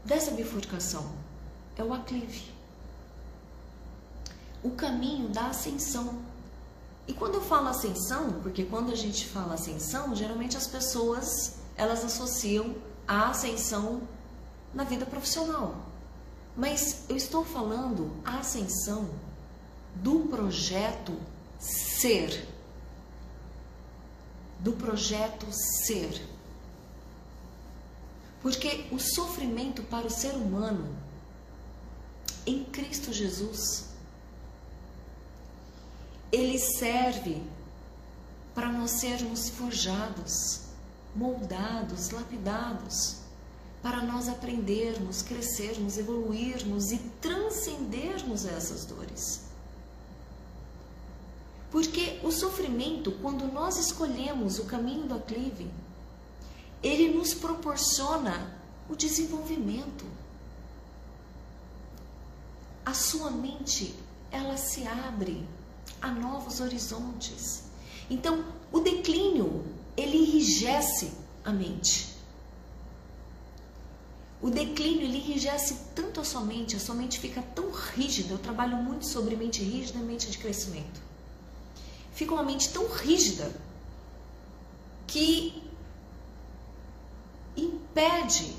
[SPEAKER 1] dessa bifurcação é o aclive. O caminho da ascensão. E quando eu falo ascensão, porque quando a gente fala ascensão, geralmente as pessoas, elas associam a ascensão na vida profissional. Mas eu estou falando a ascensão do projeto ser. Do projeto ser. Porque o sofrimento para o ser humano em Cristo Jesus, ele serve para nós sermos forjados, moldados, lapidados, para nós aprendermos, crescermos, evoluirmos e transcendermos essas dores. Porque o sofrimento, quando nós escolhemos o caminho do aclive, ele nos proporciona o desenvolvimento. A sua mente, ela se abre a novos horizontes. Então, o declínio, ele enrijece a mente. O declínio, ele enrijece tanto a sua mente fica tão rígida. Eu trabalho muito sobre mente rígida e mente de crescimento. Fica uma mente tão rígida que impede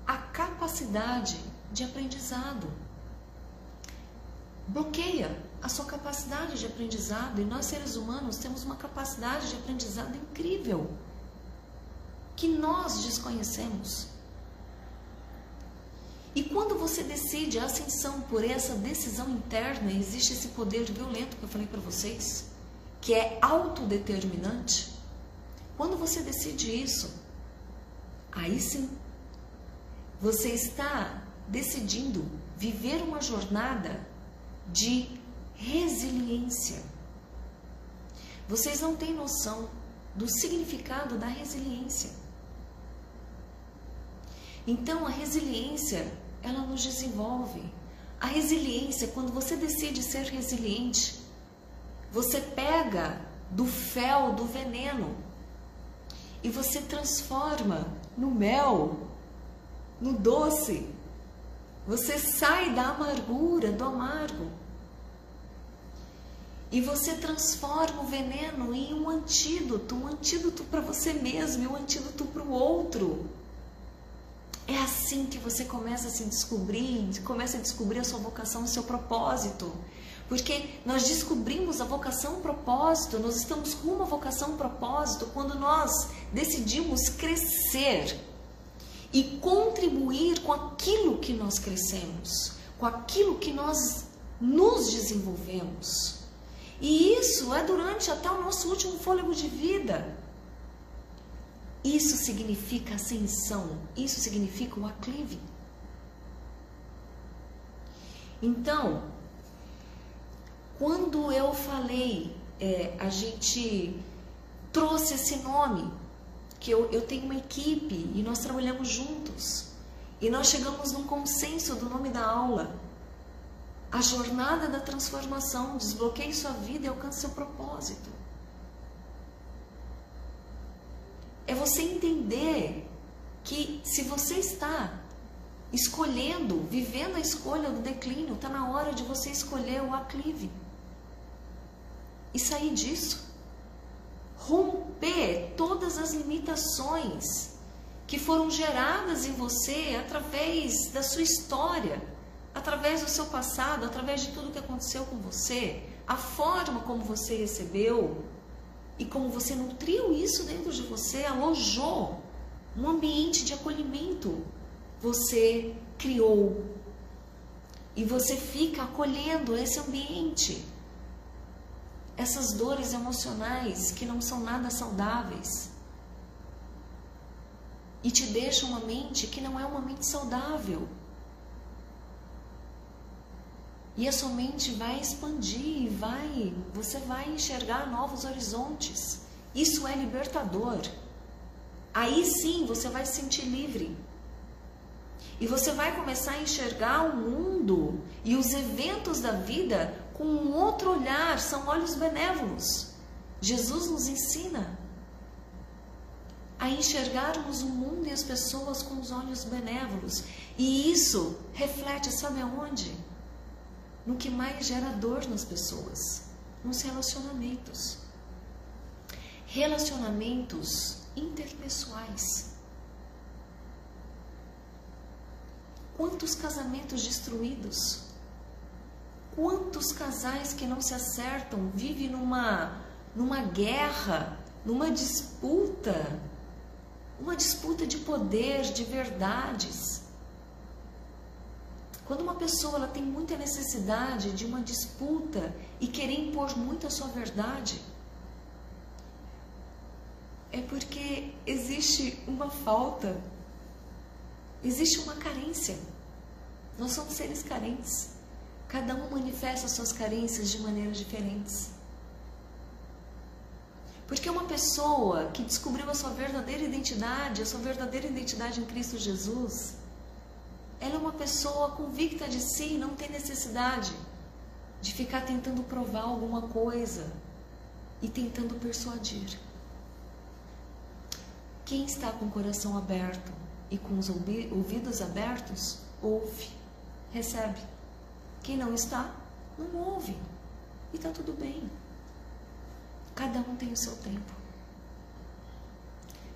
[SPEAKER 1] a capacidade de aprendizado. Bloqueia a sua capacidade de aprendizado. E nós, seres humanos, temos uma capacidade de aprendizado incrível que nós desconhecemos. E quando você decide a ascensão por essa decisão interna, existe esse poder violento que eu falei para vocês, que é autodeterminante. Quando você decide isso, aí sim, você está decidindo viver uma jornada de resiliência. Vocês não têm noção do significado da resiliência. Então, a resiliência, ela nos desenvolve. A resiliência, quando você decide ser resiliente, você pega do fel, do veneno, e você transforma no mel, no doce. Você sai da amargura, do amargo. E você transforma o veneno em um antídoto para você mesmo e um antídoto para o outro. É assim que você começa a se descobrir, começa a descobrir a sua vocação, o seu propósito. Porque nós descobrimos a vocação, o propósito, nós estamos rumo à vocação, o propósito, quando nós decidimos crescer e contribuir com aquilo que nós crescemos, com aquilo que nós nos desenvolvemos. E isso é durante até o nosso último fôlego de vida. Isso significa ascensão, isso significa o aclive. Então, quando eu falei, a gente trouxe esse nome, que eu tenho uma equipe e nós trabalhamos juntos. E nós chegamos num consenso do nome da aula. A jornada da transformação, desbloqueie sua vida e alcance seu propósito. É você entender que se você está escolhendo, vivendo a escolha do declínio, está na hora de você escolher o aclive. E sair disso. romper todas as limitações que foram geradas em você através da sua história, através do seu passado, através de tudo que aconteceu com você, a forma como você recebeu e como você nutriu isso dentro de você, alojou um ambiente de acolhimento. Você criou e você fica acolhendo esse ambiente, essas dores emocionais que não são nada saudáveis e te deixam uma mente que não é uma mente saudável. E a sua mente vai expandir, você vai enxergar novos horizontes. Isso é libertador. Aí sim você vai se sentir livre. E você vai começar a enxergar o mundo e os eventos da vida com um outro olhar, são olhos benévolos. Jesus nos ensina a enxergarmos o mundo e as pessoas com os olhos benévolos. E isso reflete, sabe aonde? No que mais gera dor nas pessoas, nos relacionamentos. Relacionamentos interpessoais. Quantos casamentos destruídos? Quantos casais que não se acertam, vivem numa guerra, numa disputa, uma disputa de poder, de verdades. Quando uma pessoa ela tem muita necessidade de uma disputa e querer impor muito a sua verdade, é porque existe uma falta, existe uma carência. Nós somos seres carentes. Cada um manifesta suas carências de maneiras diferentes. Porque uma pessoa que descobriu a sua verdadeira identidade em Cristo Jesus, ela é uma pessoa convicta de si e não tem necessidade de ficar tentando provar alguma coisa e tentando persuadir. Quem está com o coração aberto e com os ouvidos abertos, ouve, recebe. Quem não está, não ouve. E está tudo bem. Cada um tem o seu tempo.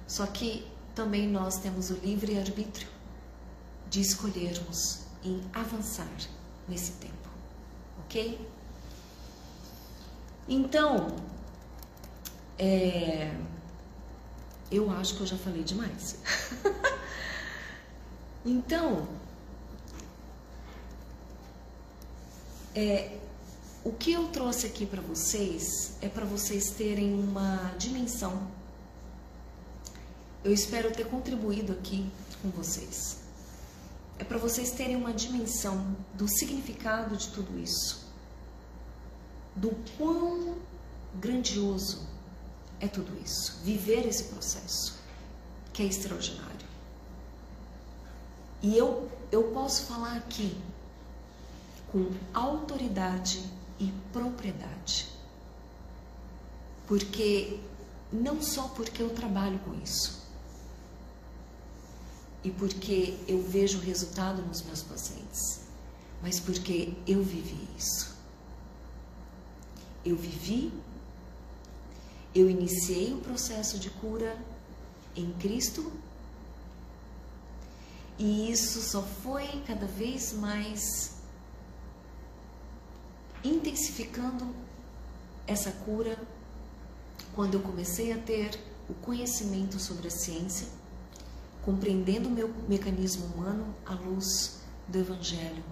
[SPEAKER 1] Só que também nós temos o livre arbítrio de escolhermos em avançar nesse tempo, ok? Então, eu acho que eu já falei demais. Então, o que eu trouxe aqui para vocês é para vocês terem uma dimensão. Eu espero ter contribuído aqui com vocês. É para vocês terem uma dimensão do significado de tudo isso, do quão grandioso é tudo isso, viver esse processo, que é extraordinário. E eu posso falar aqui com autoridade e propriedade, porque não só porque eu trabalho com isso, e porque eu vejo o resultado nos meus pacientes, mas porque eu vivi isso. Eu vivi, eu iniciei o processo de cura em Cristo, e isso só foi cada vez mais intensificando essa cura quando eu comecei a ter o conhecimento sobre a ciência, compreendendo o meu mecanismo humano à luz do Evangelho.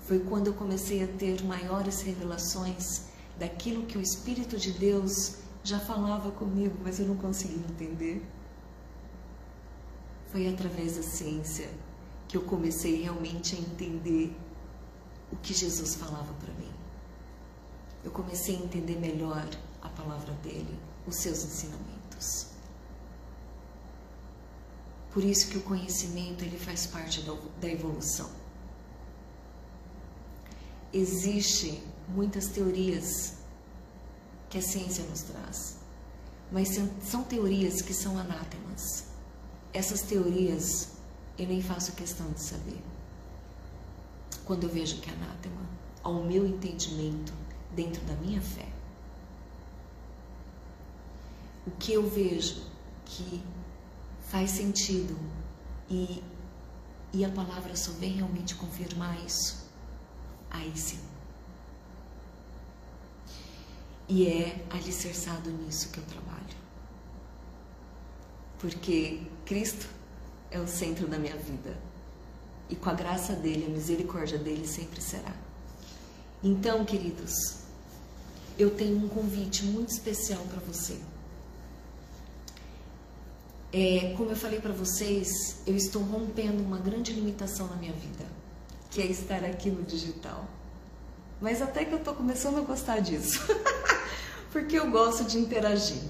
[SPEAKER 1] Foi quando eu comecei a ter maiores revelações daquilo que o Espírito de Deus já falava comigo, mas eu não conseguia entender. Foi através da ciência que eu comecei realmente a entender o que Jesus falava para mim. Eu comecei a entender melhor a palavra dele, os seus ensinamentos. Por isso que o conhecimento ele faz parte da evolução. Existem muitas teorias que a ciência nos traz, mas são teorias que são anátemas. Essas teorias eu nem faço questão de saber. Quando eu vejo que é anátema ao meu entendimento dentro da minha fé. o que eu vejo que faz sentido e a palavra só vem realmente confirmar isso, aí sim. E é alicerçado nisso que eu trabalho. Porque Cristo é o centro da minha vida. E com a graça dele, a misericórdia dele sempre será. Então, queridos, eu tenho um convite muito especial para você. Como eu falei para vocês, eu estou rompendo uma grande limitação na minha vida, que é estar aqui no digital. Mas até que eu estou começando a gostar disso, porque eu gosto de interagir.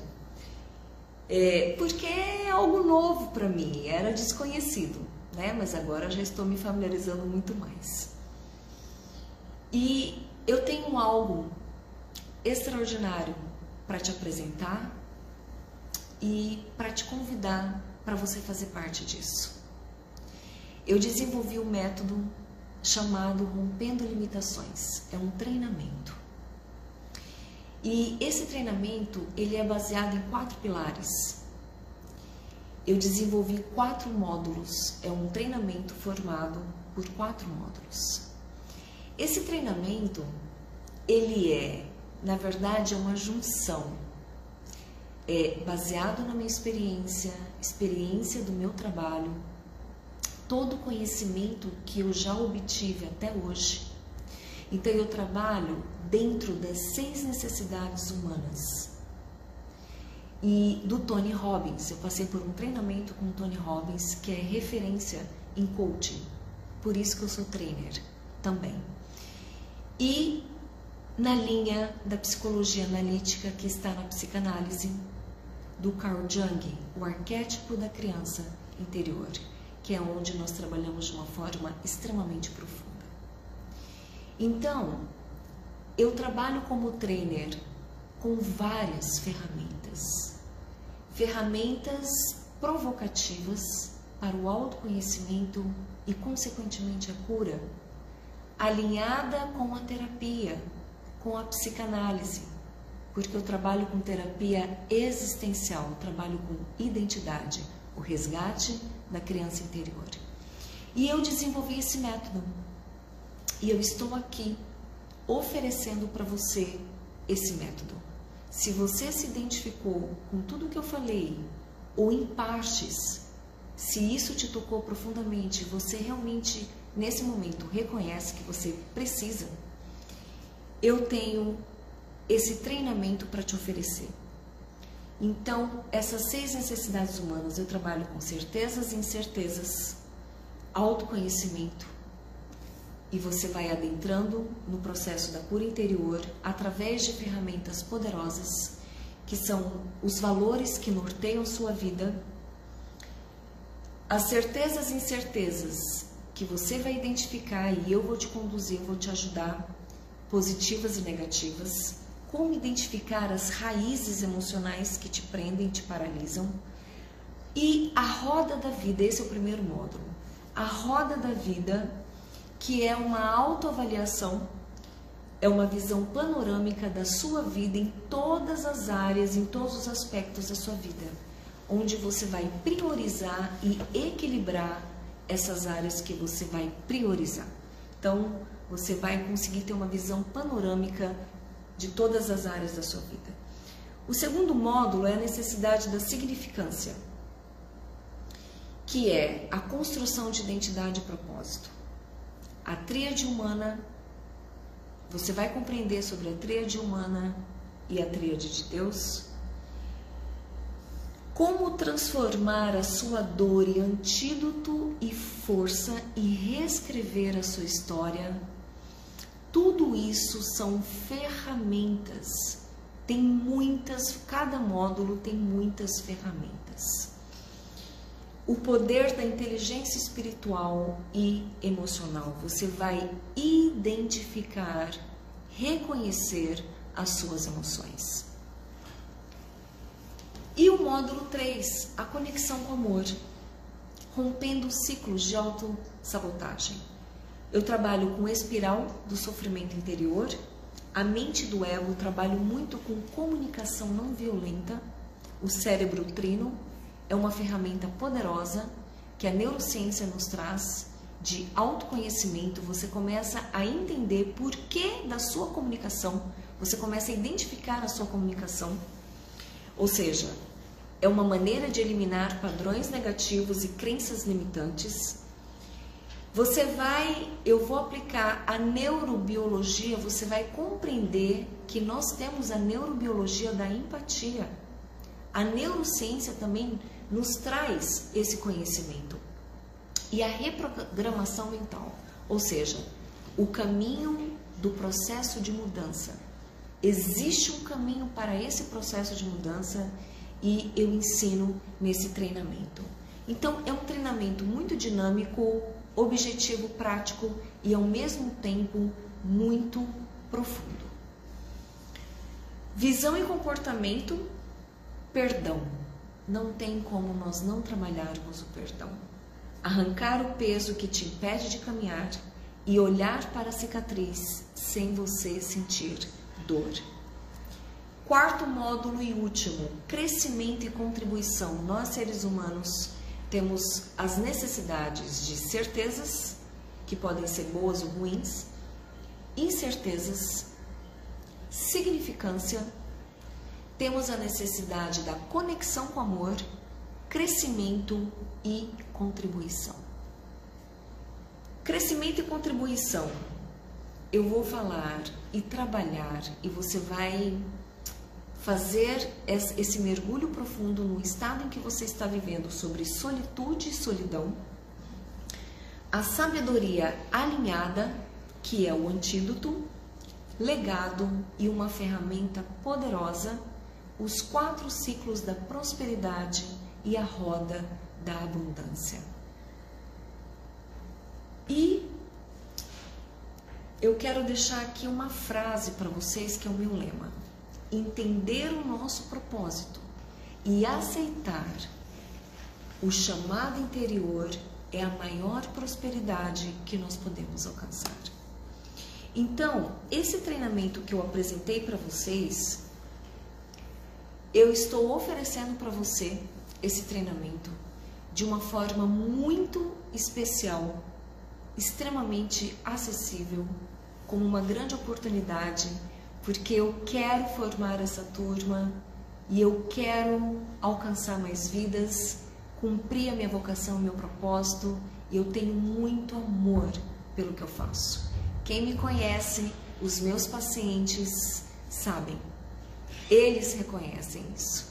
[SPEAKER 1] Porque é algo novo para mim, era desconhecido, né? Mas agora eu já estou me familiarizando muito mais. E eu tenho algo extraordinário para te apresentar e para te convidar para você fazer parte disso. Eu desenvolvi um método chamado Rompendo Limitações. É um treinamento. E esse treinamento, ele é baseado em 4 pilares. Eu desenvolvi 4 módulos. É um treinamento formado por 4 módulos. Esse treinamento, ele na verdade, é uma junção. Baseado na minha experiência do meu trabalho, todo o conhecimento que eu já obtive até hoje. Então, eu trabalho dentro das 6 necessidades humanas. E do Tony Robbins, eu passei por um treinamento com o Tony Robbins, que é referência em coaching. Por isso que eu sou trainer também. E na linha da psicologia analítica, que está na psicanálise, do Carl Jung, o arquétipo da criança interior, que é onde nós trabalhamos de uma forma extremamente profunda. Então, eu trabalho como trainer com várias ferramentas. Ferramentas provocativas para o autoconhecimento e, consequentemente, a cura, alinhada com a terapia, com a psicanálise, porque eu trabalho com terapia existencial, eu trabalho com identidade, o resgate da criança interior. E eu desenvolvi esse método. E eu estou aqui oferecendo para você esse método. Se você se identificou com tudo que eu falei, ou em partes, se isso te tocou profundamente, você realmente, nesse momento, reconhece que você precisa, eu tenho esse treinamento para te oferecer. Então, essas 6 necessidades humanas, eu trabalho com certezas e incertezas, autoconhecimento, e você vai adentrando no processo da cura interior através de ferramentas poderosas, que são os valores que norteiam sua vida, as certezas e incertezas que você vai identificar e eu vou te conduzir, eu vou te ajudar, positivas e negativas, como identificar as raízes emocionais que te prendem, te paralisam, e a roda da vida, esse é o primeiro módulo, a roda da vida, que é uma autoavaliação, é uma visão panorâmica da sua vida em todas as áreas, em todos os aspectos da sua vida, onde você vai priorizar e equilibrar essas áreas que você vai priorizar. Então, você vai conseguir ter uma visão panorâmica de todas as áreas da sua vida. O segundo módulo é a necessidade da significância, que é a construção de identidade e propósito. A tríade humana, você vai compreender sobre a tríade humana e a tríade de Deus, como transformar a sua dor em antídoto e força e reescrever a sua história. Tudo isso são ferramentas, tem muitas, cada módulo tem muitas ferramentas. O poder da inteligência espiritual e emocional, você vai identificar, reconhecer as suas emoções. E o módulo 3, a conexão com o amor, rompendo ciclos de autossabotagem. Eu trabalho com espiral do sofrimento interior, a mente do ego, trabalho muito com comunicação não violenta, O cérebro trino é uma ferramenta poderosa que a neurociência nos traz de autoconhecimento. Você começa a entender por que da sua comunicação, você começa a identificar a sua comunicação, ou seja, é uma maneira de eliminar padrões negativos e crenças limitantes. Eu vou aplicar a neurobiologia, você vai compreender que nós temos a neurobiologia da empatia. A neurociência também nos traz esse conhecimento. E a reprogramação mental, ou seja, o caminho do processo de mudança. Existe um caminho para esse processo de mudança e eu ensino nesse treinamento. Então, é um treinamento muito dinâmico, objetivo, prático e ao mesmo tempo muito profundo. Visão e comportamento, perdão. Não tem como nós não trabalharmos o perdão. Arrancar o peso que te impede de caminhar e olhar para a cicatriz sem você sentir dor. Quarto módulo e último, crescimento e contribuição. Nós, seres humanos, temos as necessidades de certezas, que podem ser boas ou ruins, incertezas, significância, temos a necessidade da conexão com o amor, crescimento e contribuição. Crescimento e contribuição. Eu vou falar e trabalhar e você vai fazer esse mergulho profundo no estado em que você está vivendo sobre solitude e solidão, a sabedoria alinhada, que é o antídoto, legado e uma ferramenta poderosa, os 4 ciclos da prosperidade e a roda da abundância. E eu quero deixar aqui uma frase para vocês que é o meu lema. Entender o nosso propósito e aceitar o chamado interior é a maior prosperidade que nós podemos alcançar. Então, esse treinamento que eu apresentei para vocês, eu estou oferecendo para você esse treinamento de uma forma muito especial, extremamente acessível, como uma grande oportunidade, porque eu quero formar essa turma e eu quero alcançar mais vidas, cumprir a minha vocação, o meu propósito, e eu tenho muito amor pelo que eu faço. Quem me conhece, os meus pacientes sabem, eles reconhecem isso.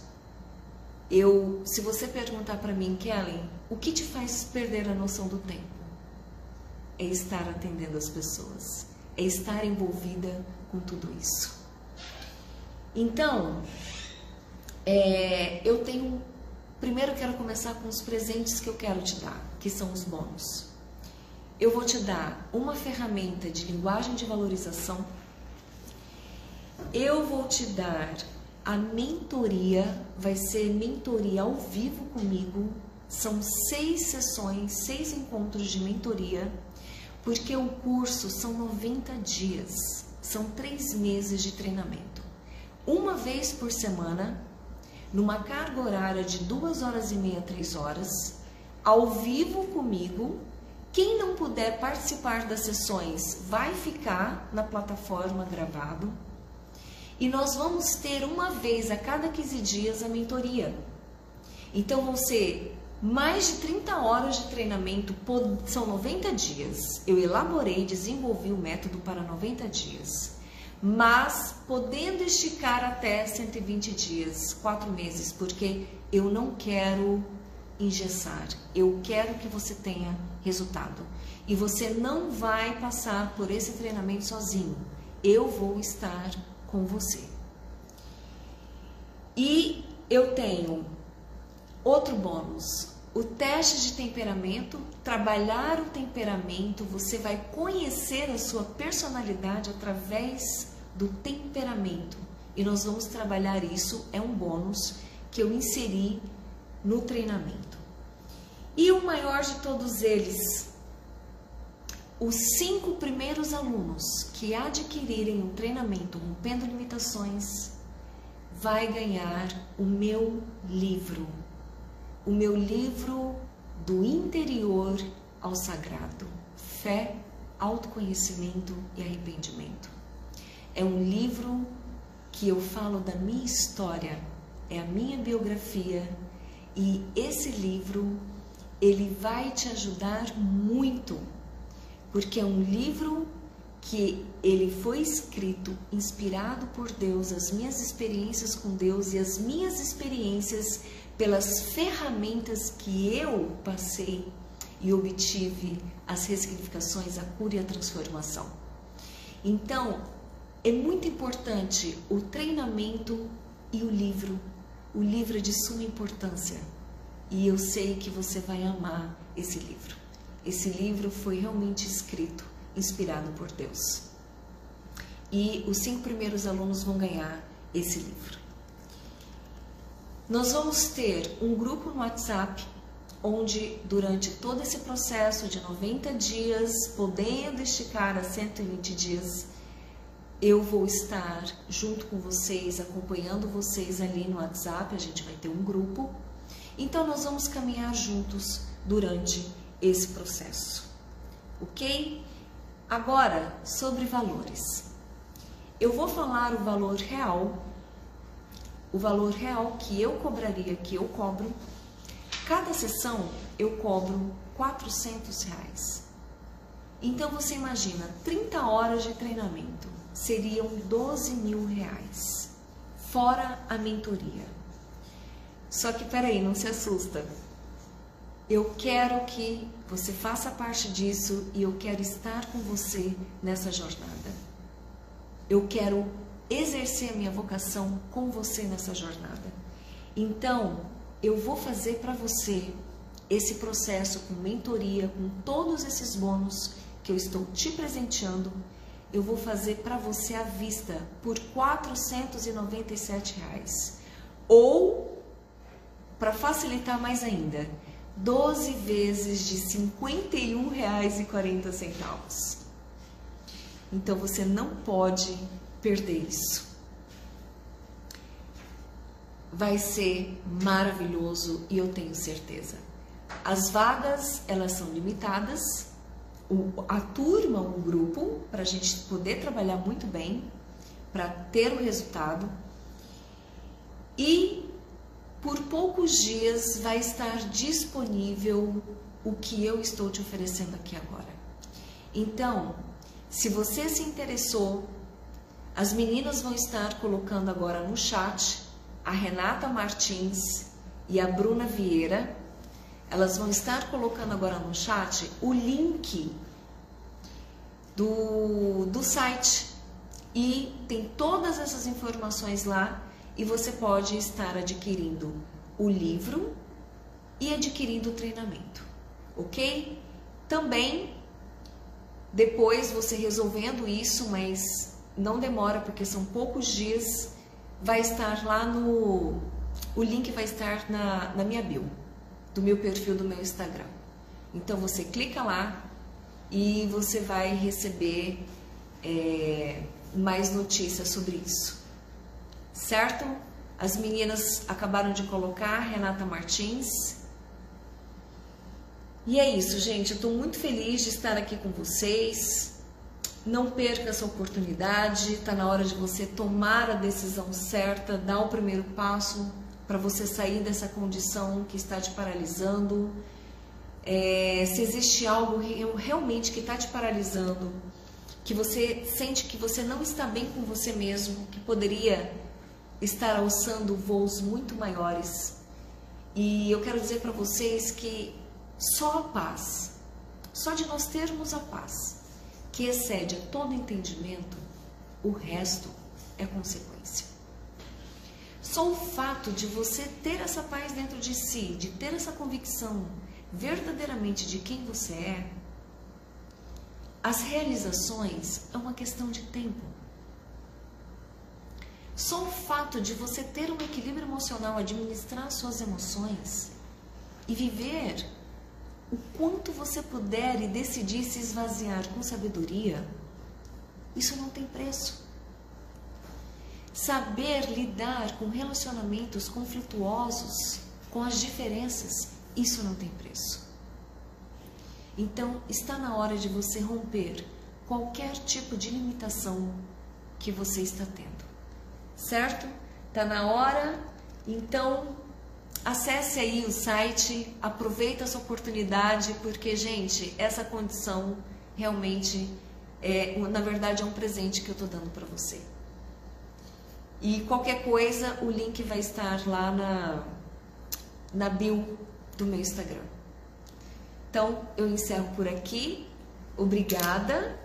[SPEAKER 1] Se você perguntar para mim, Kellen, o que te faz perder a noção do tempo? É estar atendendo as pessoas, é estar envolvida com tudo isso. Então, primeiro eu quero começar com os presentes que eu quero te dar, que são os bônus. Eu vou te dar uma ferramenta de linguagem de valorização. Eu vou te dar a mentoria, vai ser mentoria ao vivo comigo. São 6 sessões, 6 encontros de mentoria, porque o curso são 90 dias, são 3 meses de treinamento. Uma vez por semana, numa carga horária de 2h30, 3 horas, ao vivo comigo. Quem não puder participar das sessões vai ficar na plataforma gravado. E nós vamos ter uma vez a cada 15 dias a mentoria. Então vão ser mais de 30 horas de treinamento, são 90 dias. Eu elaborei, desenvolvi o método para 90 dias. Mas podendo esticar até 120 dias, 4 meses, porque eu não quero engessar, eu quero que você tenha resultado. E você não vai passar por esse treinamento sozinho, eu vou estar com você. E eu tenho outro bônus, o teste de temperamento. Trabalhar o temperamento, você vai conhecer a sua personalidade através do temperamento. E nós vamos trabalhar isso, é um bônus que eu inseri no treinamento. E o maior de todos eles, os 5 primeiros alunos que adquirirem o treinamento Rompendo Limitações vai ganhar o meu livro do interior ao sagrado, fé, autoconhecimento e arrependimento. É um livro que eu falo da minha história, é a minha biografia, e esse livro, ele vai te ajudar muito, porque é um livro que ele foi escrito, inspirado por Deus, as minhas experiências com Deus e as minhas experiências pelas ferramentas que eu passei e obtive as ressignificações, a cura e a transformação. Então, é muito importante o treinamento e o livro. O livro é de suma importância e eu sei que você vai amar esse livro. Esse livro foi realmente escrito, inspirado por Deus. E os 5 primeiros alunos vão ganhar esse livro. Nós vamos ter um grupo no WhatsApp, onde durante todo esse processo de 90 dias, podendo esticar a 120 dias, eu vou estar junto com vocês, acompanhando vocês ali no WhatsApp, a gente vai ter um grupo. Então nós vamos caminhar juntos durante esse processo, ok? Agora, sobre valores. Eu vou falar o valor real que eu cobraria, que eu cobro. Cada sessão eu cobro R$400. Então você imagina, 30 horas de treinamento seriam R$12.000, fora a mentoria. Só que peraí, não se assusta. Eu quero que você faça parte disso e eu quero estar com você nessa jornada. Eu quero exercer a minha vocação com você nessa jornada. Então, eu vou fazer para você esse processo com mentoria, com todos esses bônus que eu estou te presenteando. Eu vou fazer para você à vista por R$497. Ou, para facilitar mais ainda, 12 vezes de R$51,40. Então você não pode perder isso. Vai ser maravilhoso e eu tenho certeza. As vagas, elas são limitadas. A turma, o grupo, para a gente poder trabalhar muito bem, para ter o resultado. E por poucos dias vai estar disponível o que eu estou te oferecendo aqui agora. Então, se você se interessou, as meninas vão estar colocando agora no chat, a Renata Martins e a Bruna Vieira, elas vão estar colocando agora no chat o link do site e tem todas essas informações lá e você pode estar adquirindo o livro e adquirindo o treinamento, ok? Também, depois você resolvendo isso, mas não demora porque são poucos dias, vai estar lá o link vai estar na minha bio, do meu perfil do meu Instagram. Então você clica lá e você vai receber mais notícias sobre isso, certo? As meninas acabaram de colocar, Renata Martins. E é isso, gente, eu estou muito feliz de estar aqui com vocês. Não perca essa oportunidade, está na hora de você tomar a decisão certa, dar o primeiro passo para você sair dessa condição que está te paralisando. Se existe algo realmente que está te paralisando, que você sente que você não está bem com você mesmo, que poderia estar alçando voos muito maiores. E eu quero dizer para vocês que só a paz, só de nós termos a paz, que excede a todo entendimento, o resto é consequência. Só o fato de você ter essa paz dentro de si, de ter essa convicção verdadeiramente de quem você é, as realizações é uma questão de tempo. Só o fato de você ter um equilíbrio emocional, administrar suas emoções e viver o quanto você puder e decidir se esvaziar com sabedoria, isso não tem preço. saber lidar com relacionamentos conflituosos, com as diferenças, isso não tem preço. Então, está na hora de você romper qualquer tipo de limitação que você está tendo, certo? Está na hora, então acesse aí o site, aproveita essa oportunidade, porque, gente, essa condição realmente na verdade é um presente que eu estou dando para você. E qualquer coisa, o link vai estar lá na bio do meu Instagram. Então, eu encerro por aqui. Obrigada.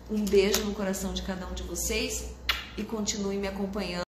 [SPEAKER 1] Um beijo no coração de cada um de vocês e continue me acompanhando.